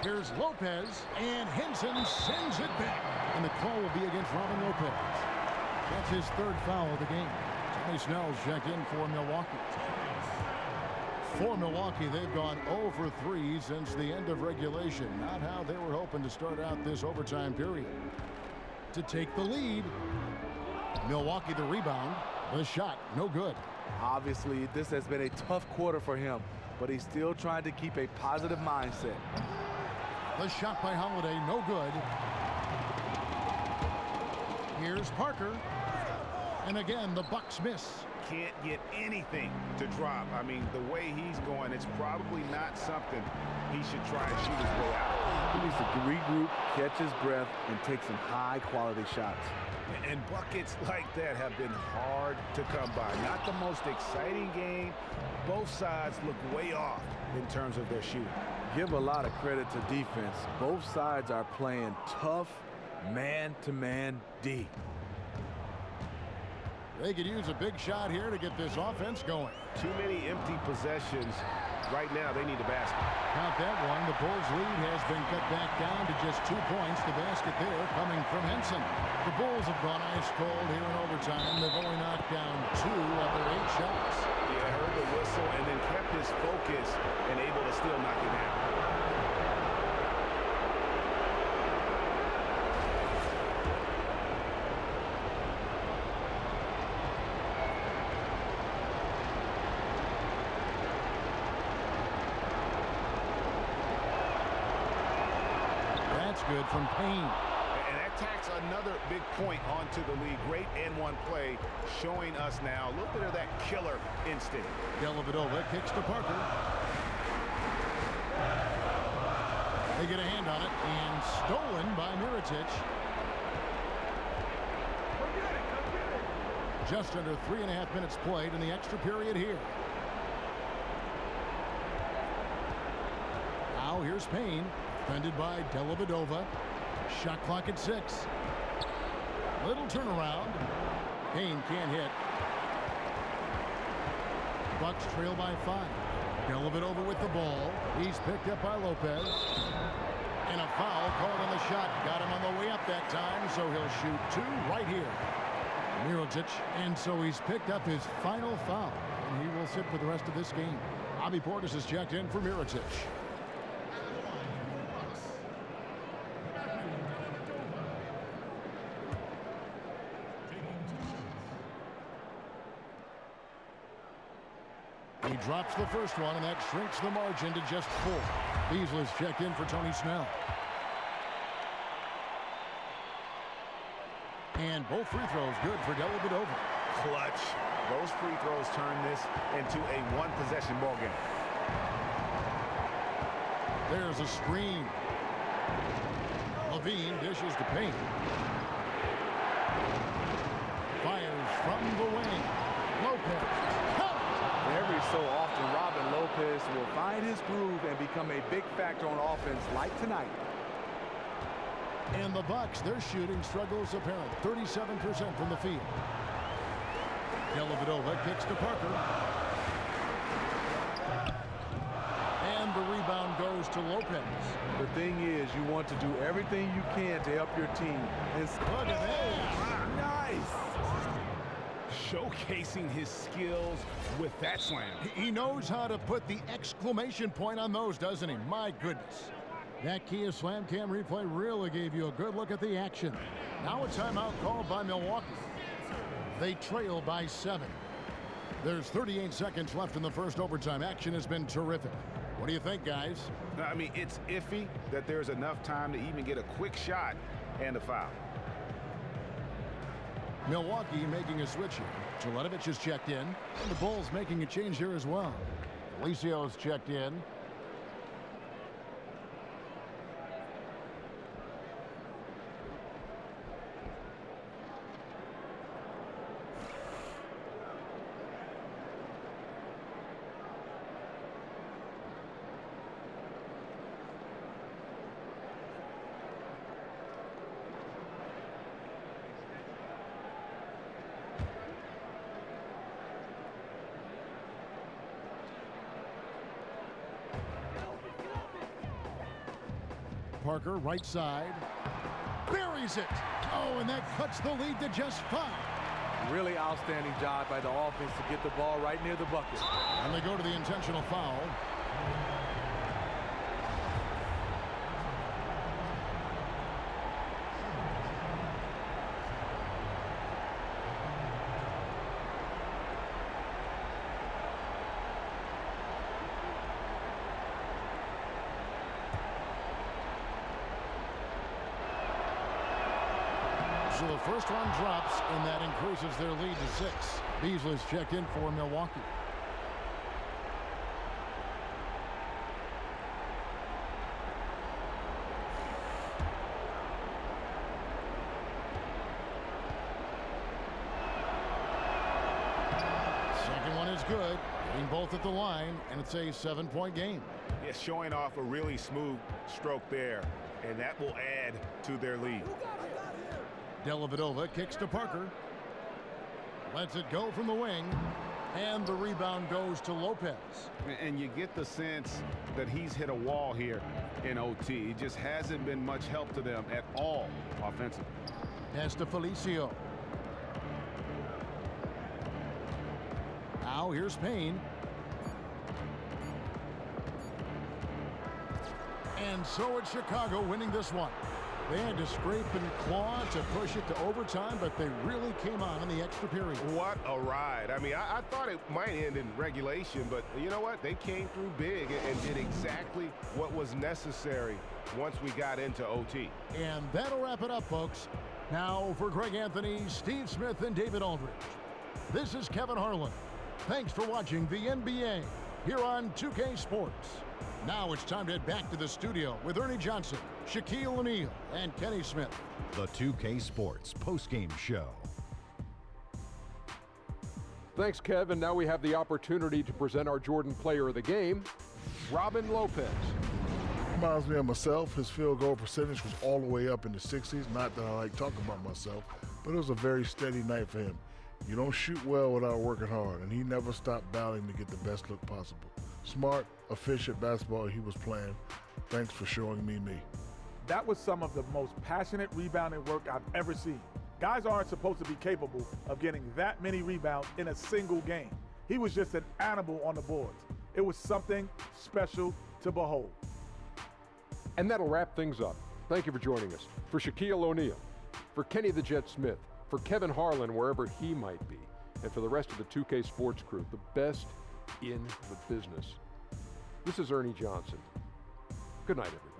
S5: Here's Lopez, and Henson sends it back. And the call will be against Robin Lopez. That's his 3rd foul of the game. Tony Snell's checked in for Milwaukee. For Milwaukee, they've gone 0 for 3 since the end of regulation. Not how they were hoping to start out this overtime period. To take the lead. Milwaukee the rebound. The shot, no good.
S8: Obviously, this has been a tough quarter for him, but he's still trying to keep a positive mindset.
S5: The shot by Holiday, no good. Here's Parker. And again, the Bucks miss.
S10: Can't get anything to drop. I mean, the way he's going, it's probably not something he should try and shoot his way out.
S8: He needs to regroup, catch his breath, and take some high-quality shots.
S10: And buckets like that have been hard to come by. Not the most exciting game. Both sides look way off in terms of their shooting.
S8: Give a lot of credit to defense. Both sides are playing tough man-to-man D.
S5: They could use a big shot here to get this offense going.
S10: Too many empty possessions. Right now, they need a basket.
S5: Count that one. The Bulls' lead has been cut back down to just 2 points. The basket there coming from Henson. The Bulls have gone ice cold here in overtime. They've only knocked down 2 of their 8 shots.
S10: Yeah, heard the whistle and then kept his focus and able to still knock it down.
S5: Good from Payne.
S10: And that tacks another big point onto the league. Great and-one play showing us now a little bit of that killer instinct.
S5: Dellavedova kicks to Parker. They get a hand on it and stolen by Mirotic. Just under 3.5 minutes played in the extra period here. Now here's Payne. Defended by Dellavedova. Shot clock at 6. Little turnaround. Payne can't hit. Bucks trail by 5. Dellavedova with the ball. He's picked up by Lopez. And a foul called on the shot. Got him on the way up that time, so he'll shoot 2 right here. Mirotic, and so he's picked up his final foul. And he will sit for the rest of this game. Bobby Portis is checked in for Mirotic. He drops the first one, and that shrinks the margin to just 4. Beasley's checked in for Tony Snell. And both free throws good for Dellavedova.
S10: Clutch. Those free throws turn this into a one-possession ball game.
S5: There's a screen. Levine dishes to Payne. Fires from the wing. Lopez.
S8: Every so often, Robin Lopez will find his groove and become a big factor on offense like tonight.
S5: And the Bucks, their shooting struggles apparent. 37% from the field. Dellavedova kicks to Parker. And the rebound goes to Lopez.
S8: The thing is, you want to do everything you can to help your team. And
S5: Look at that.
S10: Nice. Showcasing his skills with that slam.
S5: He knows how to put the exclamation point on those, doesn't he? My goodness. That Kia Slam Cam replay really gave you a good look at the action. Now a timeout called by Milwaukee. They trail by 7. There's 38 seconds left in the first overtime. Action has been terrific. What do you think, guys?
S6: I mean, it's iffy that there's enough time to even get a quick shot and a foul.
S5: Milwaukee making a switch here. Jelenovic is checked in, and the Bulls making a change here as well. Felicio's checked in. Parker, right side, buries it. Oh, and that cuts the lead to just 5.
S8: really outstanding job by the offense to get the ball right near the bucket.
S5: And they go to the intentional foul. So the first one drops, and that increases their lead to 6. Beasley's checked in for Milwaukee. Second one is good. Getting both at the line, and it's a 7-point game.
S6: Yes, showing off a really smooth stroke there, and that will add to their lead.
S5: Dellavedova kicks to Parker. Lets it go from the wing. And the rebound goes to Lopez.
S6: And you get the sense that he's hit a wall here in OT. It just hasn't been much help to them at all offensively.
S5: Pass to Felicio. Now here's Payne. And so it's Chicago winning this one. They had to scrape and claw to push it to overtime, but they really came on in the extra period.
S6: What a ride. I mean, I thought it might end in regulation, but you know what? They came through big and did exactly what was necessary once we got into OT.
S5: And that'll wrap it up, folks. Now for Greg Anthony, Steve Smith, and David Aldridge, this is Kevin Harlan. Thanks for watching the NBA here on 2K Sports. Now it's time to head back to the studio with Ernie Johnson, Shaquille O'Neal, and Kenny Smith.
S1: The 2K Sports postgame show.
S2: Thanks, Kevin. Now we have the opportunity to present our Jordan Player of the Game, Robin Lopez.
S3: Reminds me of myself. His field goal percentage was all the way up in the 60s. Not that I like talking about myself, but it was a very steady night for him. You don't shoot well without working hard, and he never stopped battling to get the best look possible. Smart, efficient basketball he was playing. Thanks for showing me.
S4: That was some of the most passionate rebounding work I've ever seen. Guys aren't supposed to be capable of getting that many rebounds in a single game. He was just an animal on the boards. It was something special to behold.
S2: And that'll wrap things up. Thank you for joining us. For Shaquille O'Neal, for Kenny the Jet Smith, for Kevin Harlan, wherever he might be, and for the rest of the 2K Sports crew, the best in the business. This is Ernie Johnson. Good night, everyone.